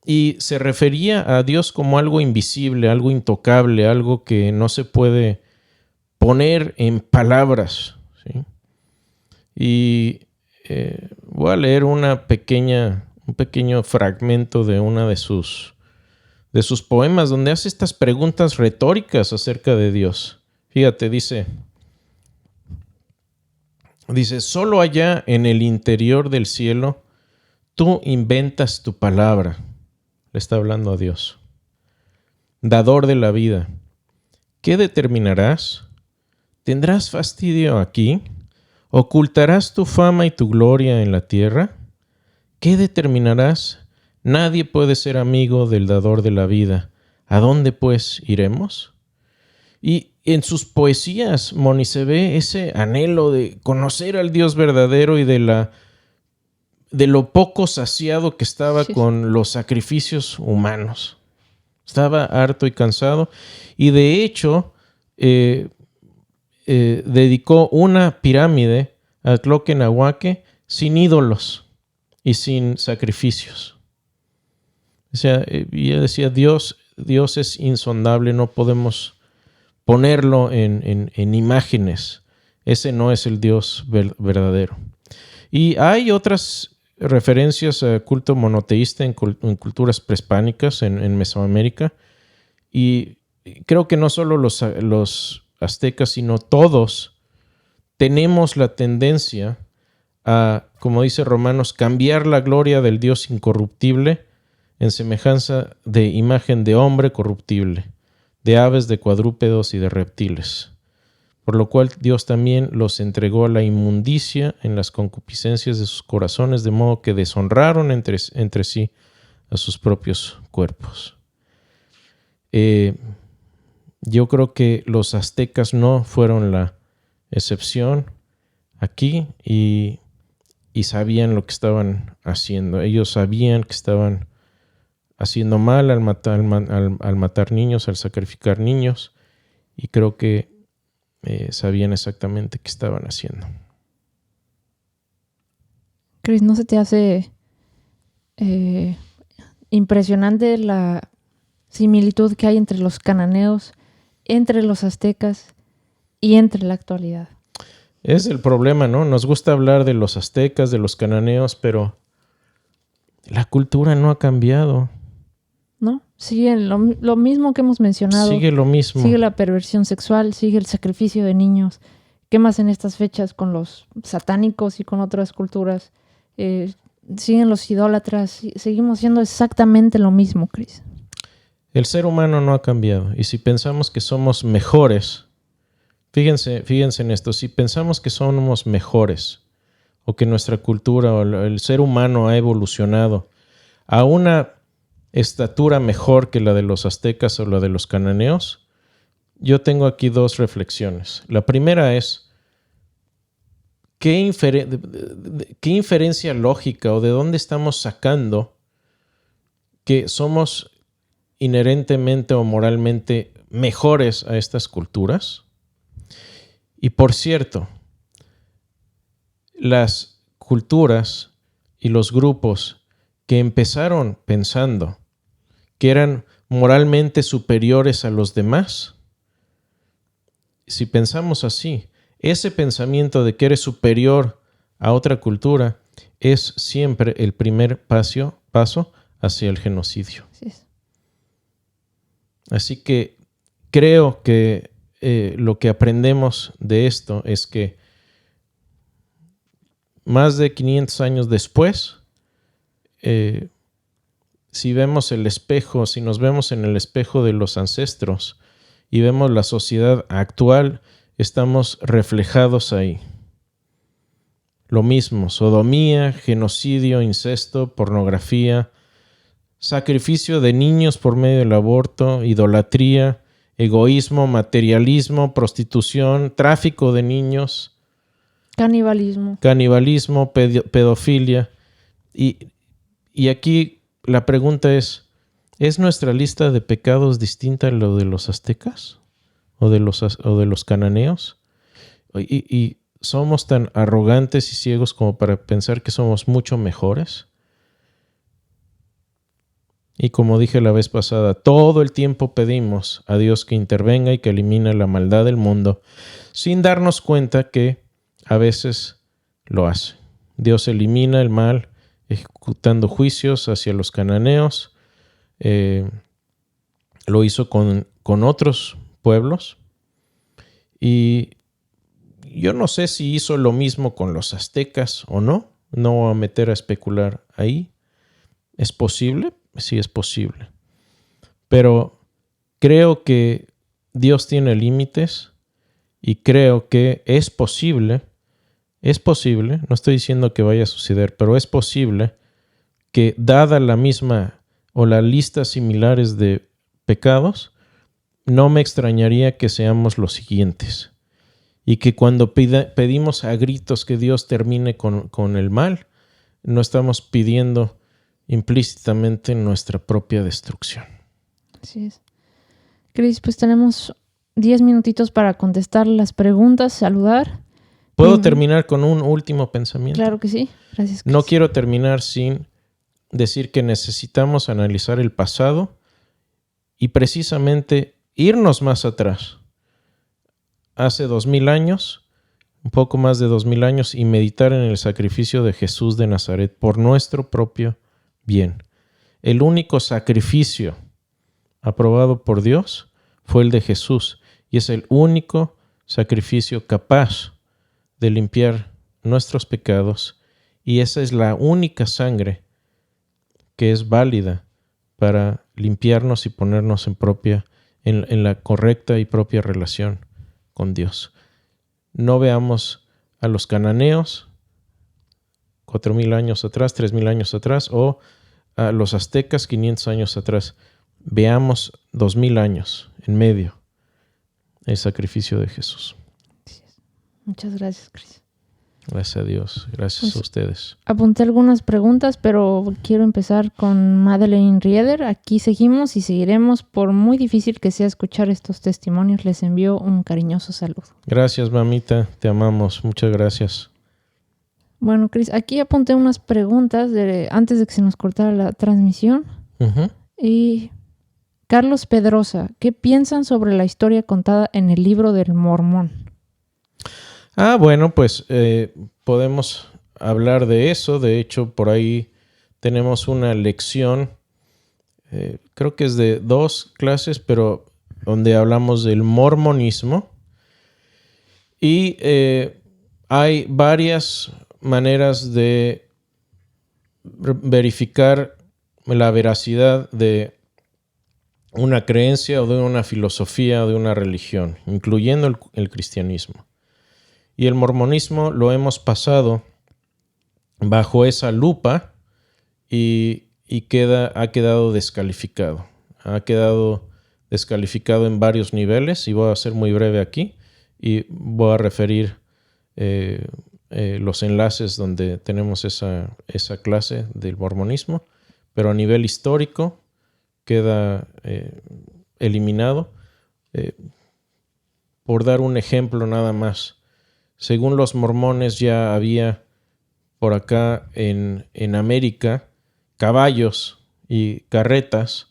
y se refería a Dios como algo invisible, algo intocable, algo que no se puede poner en palabras, ¿sí? Y voy a leer un pequeño fragmento de una de sus poemas donde hace estas preguntas retóricas acerca de Dios. Fíjate, dice, solo allá en el interior del cielo tú inventas tu palabra. Le está hablando a Dios. Dador de la vida, ¿qué determinarás? ¿Tendrás fastidio aquí? ¿Ocultarás tu fama y tu gloria en la tierra? ¿Qué determinarás? Nadie puede ser amigo del dador de la vida. ¿A dónde, pues, iremos? Y en sus poesías, Moni, se ve ese anhelo de conocer al Dios verdadero y de lo poco saciado que estaba con los sacrificios humanos. Estaba harto y cansado. Y de hecho, dedicó una pirámide a Tloquenahuaque sin ídolos y sin sacrificios. O sea, y él decía, Dios es insondable, no podemos ponerlo en imágenes. Ese no es el Dios verdadero. Y hay otras referencias a culto monoteísta en culturas prehispánicas en Mesoamérica. Y creo que no solo los aztecas, sino todos tenemos la tendencia a, como dice Romanos, cambiar la gloria del Dios incorruptible en semejanza de imagen de hombre corruptible, de aves, de cuadrúpedos y de reptiles. Por lo cual Dios también los entregó a la inmundicia en las concupiscencias de sus corazones, de modo que deshonraron entre sí a sus propios cuerpos. Yo creo que los aztecas no fueron la excepción aquí y sabían lo que estaban haciendo. Ellos sabían que estaban haciendo mal al matar niños, al sacrificar niños, y creo que sabían exactamente qué estaban haciendo. Chris, ¿no se te hace impresionante la similitud que hay entre los cananeos, entre los aztecas y entre la actualidad? Es el problema, ¿no? Nos gusta hablar de los aztecas, de los cananeos, pero la cultura no ha cambiado. ¿No? Sigue lo mismo que hemos mencionado. Sigue lo mismo. Sigue la perversión sexual, sigue el sacrificio de niños. ¿Qué más en estas fechas con los satánicos y con otras culturas? Siguen los idólatras. Seguimos siendo exactamente lo mismo, Chris. El ser humano no ha cambiado. Y si pensamos que somos mejores, fíjense en esto, si pensamos que somos mejores o que nuestra cultura o el ser humano ha evolucionado a una estatura mejor que la de los aztecas o la de los cananeos, yo tengo aquí dos reflexiones. La primera es, ¿qué inferencia lógica o de dónde estamos sacando que somos inherentemente o moralmente mejores a estas culturas? Y por cierto, las culturas y los grupos que empezaron pensando que eran moralmente superiores a los demás, si pensamos así, ese pensamiento de que eres superior a otra cultura es siempre el primer paso hacia el genocidio. Así es. Así que creo que lo que aprendemos de esto es que más de 500 años después, si vemos el espejo, si nos vemos en el espejo de los ancestros y vemos la sociedad actual, estamos reflejados ahí. Lo mismo, sodomía, genocidio, incesto, pornografía, sacrificio de niños por medio del aborto, idolatría, egoísmo, materialismo, prostitución, tráfico de niños, canibalismo, pedofilia. Y aquí la pregunta ¿es nuestra lista de pecados distinta a lo de los aztecas o de los cananeos? Y somos tan arrogantes y ciegos como para pensar que somos mucho mejores. Y como dije la vez pasada, todo el tiempo pedimos a Dios que intervenga y que elimine la maldad del mundo, sin darnos cuenta que a veces lo hace. Dios elimina el mal ejecutando juicios hacia los cananeos. Lo hizo con otros pueblos. Y yo no sé si hizo lo mismo con los aztecas o no. No voy a meter a especular ahí. ¿Es posible? Sí, es posible. Pero creo que Dios tiene límites y creo que es posible, no estoy diciendo que vaya a suceder, pero es posible que dada la misma o las listas similares de pecados, no me extrañaría que seamos los siguientes. Y que cuando pedimos a gritos que Dios termine con el mal, no estamos pidiendo implícitamente nuestra propia destrucción. Así es. Cris, pues tenemos 10 minutitos para contestar las preguntas, saludar. ¿Puedo terminar con un último pensamiento? Claro que sí. Gracias, Cris. No quiero terminar sin decir que necesitamos analizar el pasado y precisamente irnos más atrás. Hace 2000 años, un poco más de 2000 años, y meditar en el sacrificio de Jesús de Nazaret por nuestro propio bien. El único sacrificio aprobado por Dios fue el de Jesús y es el único sacrificio capaz de limpiar nuestros pecados, y esa es la única sangre que es válida para limpiarnos y ponernos en la correcta y propia relación con Dios. No veamos a los cananeos 4000 años atrás, 3000 años atrás, o a los aztecas 500 años atrás. Veamos 2000 años en medio el sacrificio de Jesús. Muchas gracias, Cris. Gracias a Dios, gracias a ustedes. Apunté algunas preguntas, pero quiero empezar con Madeleine Rieder. Aquí seguimos y seguiremos, por muy difícil que sea escuchar estos testimonios. Les envío un cariñoso saludo. Gracias, mamita, te amamos, muchas gracias. Bueno, Cris, aquí apunté unas preguntas antes de que se nos cortara la transmisión. Uh-huh. Y Carlos Pedrosa, ¿qué piensan sobre la historia contada en el libro del Mormón? Bueno, pues podemos hablar de eso. De hecho, por ahí tenemos una lección, creo que es de 2 clases, pero donde hablamos del mormonismo. Y hay varias maneras de verificar la veracidad de una creencia o de una filosofía o de una religión, incluyendo el cristianismo. Y el mormonismo lo hemos pasado bajo esa lupa y ha quedado descalificado. Ha quedado descalificado en varios niveles, y voy a ser muy breve aquí y voy a referir los enlaces donde tenemos esa clase del mormonismo, pero a nivel histórico queda eliminado. Por dar un ejemplo nada más, según los mormones ya había por acá en América caballos y carretas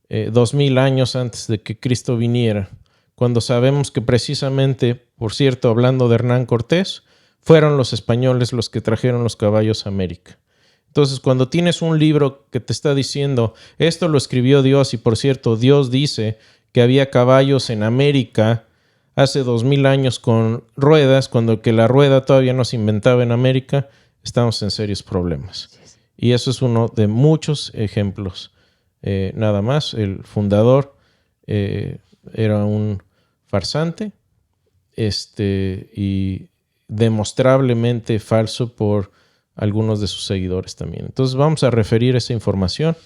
2000 años antes de que Cristo viniera, cuando sabemos que precisamente, por cierto, hablando de Hernán Cortés, fueron los españoles los que trajeron los caballos a América. Entonces, cuando tienes un libro que te está diciendo, esto lo escribió Dios, y por cierto, Dios dice que había caballos en América hace 2000 años con ruedas, cuando que la rueda todavía no se inventaba en América, estamos en serios problemas. Y eso es uno de muchos ejemplos. Nada más, el fundador era un farsante y demostrablemente falso por algunos de sus seguidores también. Entonces vamos a referir esa información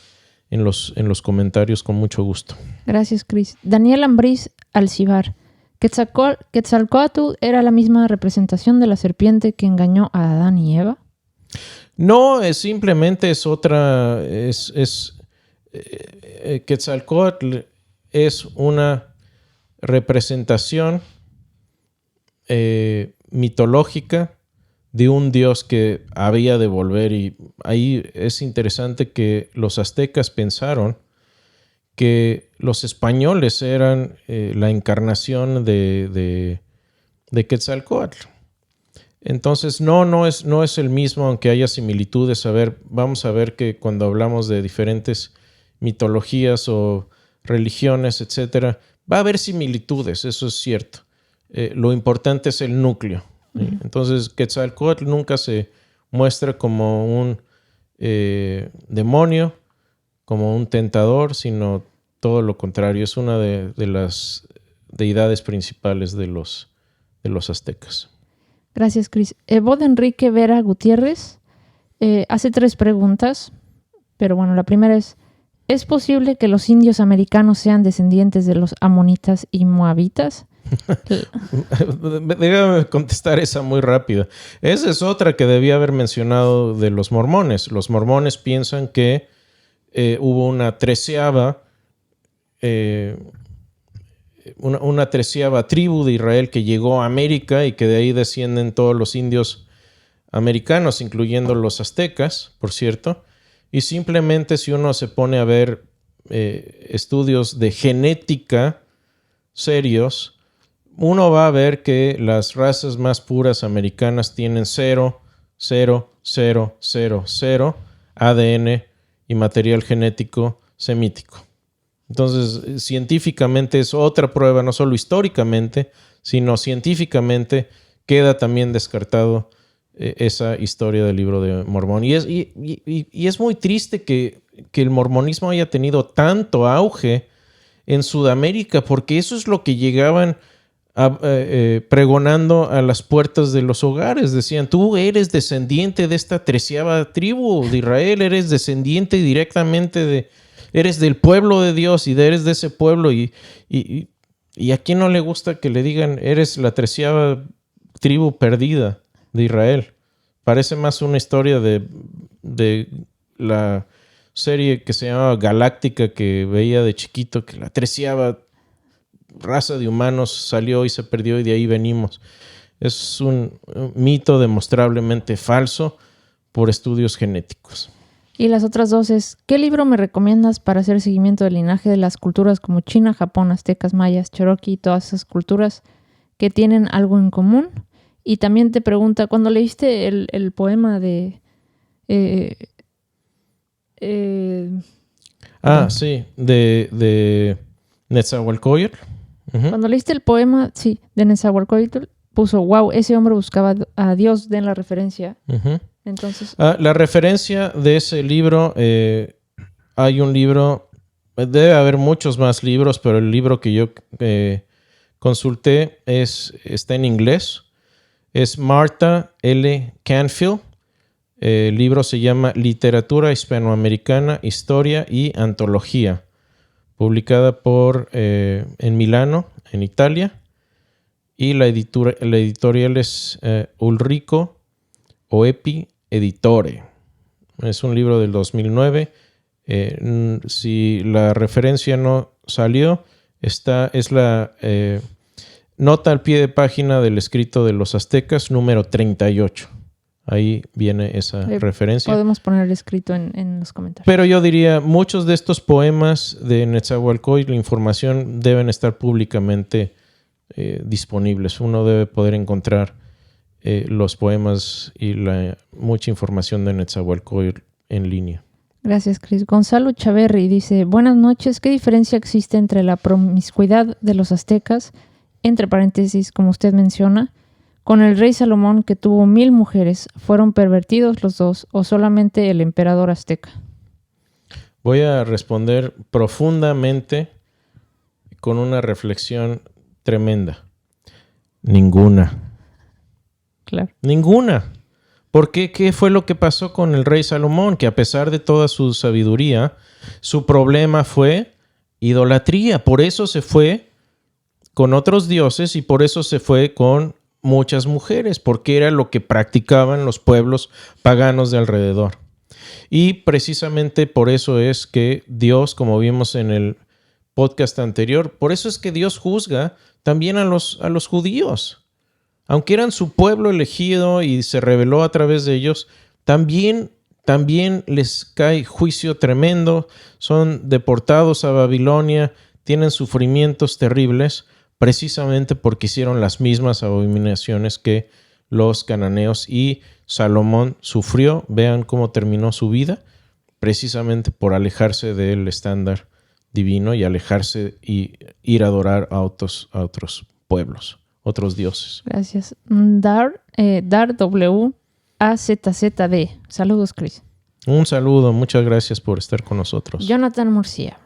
en los comentarios con mucho gusto. Gracias, Cris. Daniel Ambriz Alcibar. ¿Quetzalcóatl era la misma representación de la serpiente que engañó a Adán y Eva? No, simplemente es otra. Quetzalcóatl es una representación mitológica de un dios que había de volver. Y ahí es interesante que los aztecas pensaron que los españoles eran la encarnación de Quetzalcóatl. Entonces, no es el mismo, aunque haya similitudes. Vamos a ver que cuando hablamos de diferentes mitologías o religiones, etcétera, va a haber similitudes, eso es cierto. Lo importante es el núcleo. Uh-huh. Entonces, Quetzalcóatl nunca se muestra como un demonio, como un tentador, sino todo lo contrario. Es una de las deidades principales de los aztecas. Gracias, Cris. Evod Enrique Vera Gutiérrez hace 3 preguntas, pero bueno, la primera ¿es posible que los indios americanos sean descendientes de los amonitas y moabitas? Déjame contestar esa muy rápida. Esa es otra que debía haber mencionado de los mormones. Los mormones piensan que hubo una 13ª tribu de Israel que llegó a América y que de ahí descienden todos los indios americanos, incluyendo los aztecas, por cierto. Y simplemente si uno se pone a ver estudios de genética serios, uno va a ver que las razas más puras americanas tienen 0, 0, 0, 0, 0 ADN y material genético semítico. Entonces, científicamente es otra prueba, no solo históricamente, sino científicamente queda también descartado esa historia del libro de Mormón. Y es muy triste que el mormonismo haya tenido tanto auge en Sudamérica, porque eso es lo que llegaban pregonando a las puertas de los hogares. Decían, tú eres descendiente de esta 13ª tribu de Israel, eres descendiente directamente eres del pueblo de Dios y eres de ese pueblo. Y a quién no le gusta que le digan, eres la 13ª tribu perdida de Israel. Parece más una historia de la serie que se llamaba Galáctica, que veía de chiquito, que la 13ª raza de humanos salió y se perdió y de ahí venimos. Es un mito demostrablemente falso por estudios genéticos. Y las otras 2 es, ¿qué libro me recomiendas para hacer seguimiento del linaje de las culturas como China, Japón, aztecas, mayas, cherokee y todas esas culturas que tienen algo en común? Y también te pregunta, cuando leíste el poema de... sí, de Netzahualcóyotl. Uh-huh. Cuando leíste el poema, sí, de Netzahualcóyotl, puso, wow, ese hombre buscaba a Dios, den la referencia. Uh-huh. Entonces... la referencia de ese libro, hay un libro, debe haber muchos más libros, pero el libro que yo consulté está en inglés. Es Martha L. Canfield. El libro se llama Literatura Hispanoamericana, Historia y Antología, publicada en Milano, en Italia. Y la editorial es Ulrico Oepi Editore. Es un libro del 2009. Si la referencia no salió, es la nota al pie de página del escrito de los aztecas número 38. Ahí viene esa referencia. Podemos poner escrito en los comentarios. Pero yo diría, muchos de estos poemas de Netzahualcóyotl, la información deben estar públicamente disponibles. Uno debe poder encontrar los poemas y mucha información de Netzahualcóyotl en línea. Gracias, Cris. Gonzalo Chaverri dice, buenas noches, ¿qué diferencia existe entre la promiscuidad de los aztecas, entre paréntesis, como usted menciona, con el rey Salomón que tuvo 1000 mujeres? ¿Fueron pervertidos los dos o solamente el emperador azteca? Voy a responder profundamente con una reflexión tremenda. Ninguna. Claro. Ninguna. ¿Por qué? ¿Qué fue lo que pasó con el rey Salomón? Que a pesar de toda su sabiduría, su problema fue idolatría. Por eso se fue con otros dioses y por eso se fue con muchas mujeres, porque era lo que practicaban los pueblos paganos de alrededor. Y precisamente por eso es que Dios, como vimos en el podcast anterior, por eso es que Dios juzga también a los judíos. Aunque eran su pueblo elegido y se reveló a través de ellos, también les cae juicio tremendo, son deportados a Babilonia, tienen sufrimientos terribles, precisamente porque hicieron las mismas abominaciones que los cananeos, y Salomón sufrió. Vean cómo terminó su vida, precisamente por alejarse del estándar divino y alejarse y ir a adorar a otros pueblos, otros dioses. Gracias. Dar WAZZD. Saludos, Cris. Un saludo, muchas gracias por estar con nosotros. Jonathan Murcia.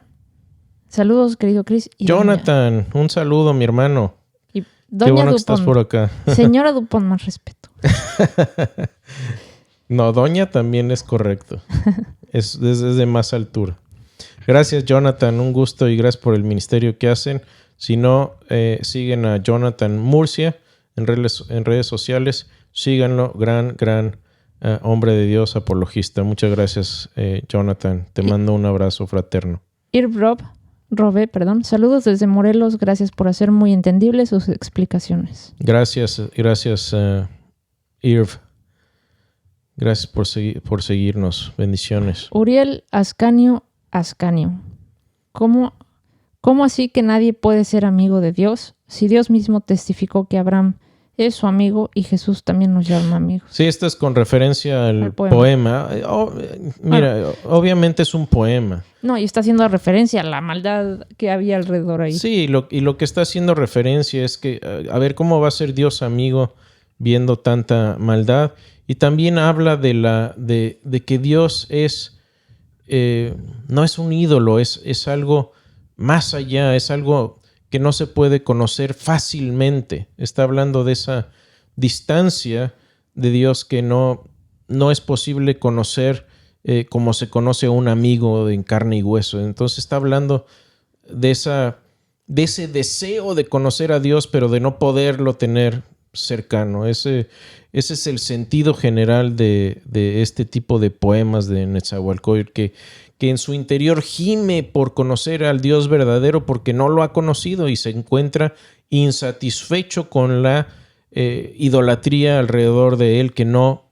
Saludos, querido Cris. Jonathan, un saludo, mi hermano. Y Doña Qué bueno Dupont. que estás por acá. Señora Dupont, más respeto. No, doña también es correcto. Es desde más altura. Gracias, Jonathan. Un gusto y gracias por el ministerio que hacen. Si no, siguen a Jonathan Murcia en redes sociales. Síganlo. Gran hombre de Dios, apologista. Muchas gracias, Jonathan. Te mando un abrazo fraterno. Robé, saludos desde Morelos. Gracias por hacer muy entendibles sus explicaciones. Gracias, Irv. Gracias por seguirnos. Bendiciones. Uriel Ascanio. ¿Cómo así que nadie puede ser amigo de Dios? Si Dios mismo testificó que Abraham es su amigo y Jesús también nos llama amigos. Sí, esto es con referencia al poema. Obviamente es un poema. No, y está haciendo referencia a la maldad que había alrededor ahí. Sí, y lo que está haciendo referencia es que, a ver, ¿cómo va a ser Dios amigo viendo tanta maldad? Y también habla de que Dios no es un ídolo, es algo más allá, es algo que no se puede conocer fácilmente. Está hablando de esa distancia de Dios que no es posible conocer como se conoce a un amigo en carne y hueso. Entonces está hablando de ese deseo de conocer a Dios, pero de no poderlo tener cercano. Ese es el sentido general de este tipo de poemas de Netzahualcóyotl, que en su interior gime por conocer al Dios verdadero porque no lo ha conocido y se encuentra insatisfecho con la idolatría alrededor de él, que no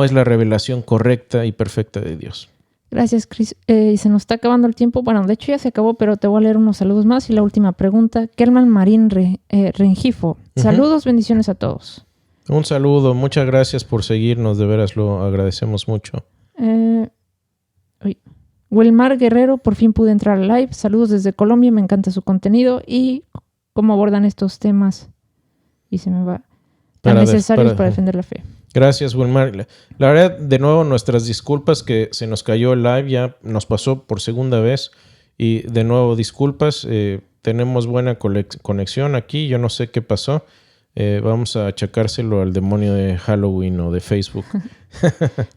es la revelación correcta y perfecta de Dios. Gracias, Cris. Y se nos está acabando el tiempo. Bueno, de hecho ya se acabó, pero te voy a leer unos saludos más. Y la última pregunta, Kelman Marín Rengifo. Saludos, bendiciones a todos. Un saludo, muchas gracias por seguirnos, de veras lo agradecemos mucho. Wilmar Guerrero, por fin pude entrar al live. Saludos desde Colombia, me encanta su contenido y cómo abordan estos temas. Y se me va. Tan necesarios para defender la fe. Gracias, Wilmar. La verdad, de nuevo, nuestras disculpas que se nos cayó el live, ya nos pasó por segunda vez. Y de nuevo, disculpas. Tenemos buena conexión aquí, yo no sé qué pasó. Vamos a achacárselo al demonio de Halloween o de Facebook.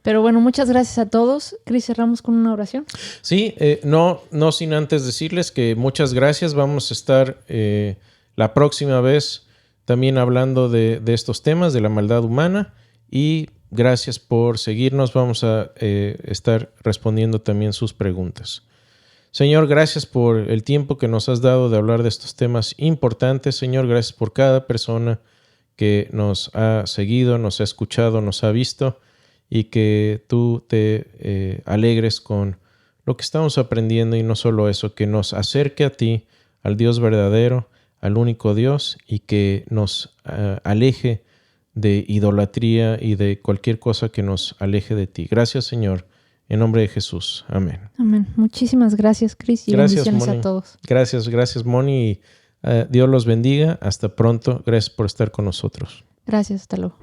Pero bueno, muchas gracias a todos. Cris, cerramos con una oración. Sí, no sin antes decirles que muchas gracias. Vamos a estar la próxima vez también hablando de estos temas, de la maldad humana. Y gracias por seguirnos. Vamos a estar respondiendo también sus preguntas. Señor, gracias por el tiempo que nos has dado de hablar de estos temas importantes. Señor, gracias por cada persona que nos ha seguido, nos ha escuchado, nos ha visto, y que tú te alegres con lo que estamos aprendiendo, y no solo eso, que nos acerque a ti, al Dios verdadero, al único Dios, y que nos aleje de idolatría y de cualquier cosa que nos aleje de ti. Gracias, Señor, en nombre de Jesús. Amén. Amén. Muchísimas gracias, Cris, y Gracias, bendiciones Moni. a todos. Gracias, Moni. Y Dios los bendiga. Hasta pronto. Gracias por estar con nosotros. Gracias, hasta luego.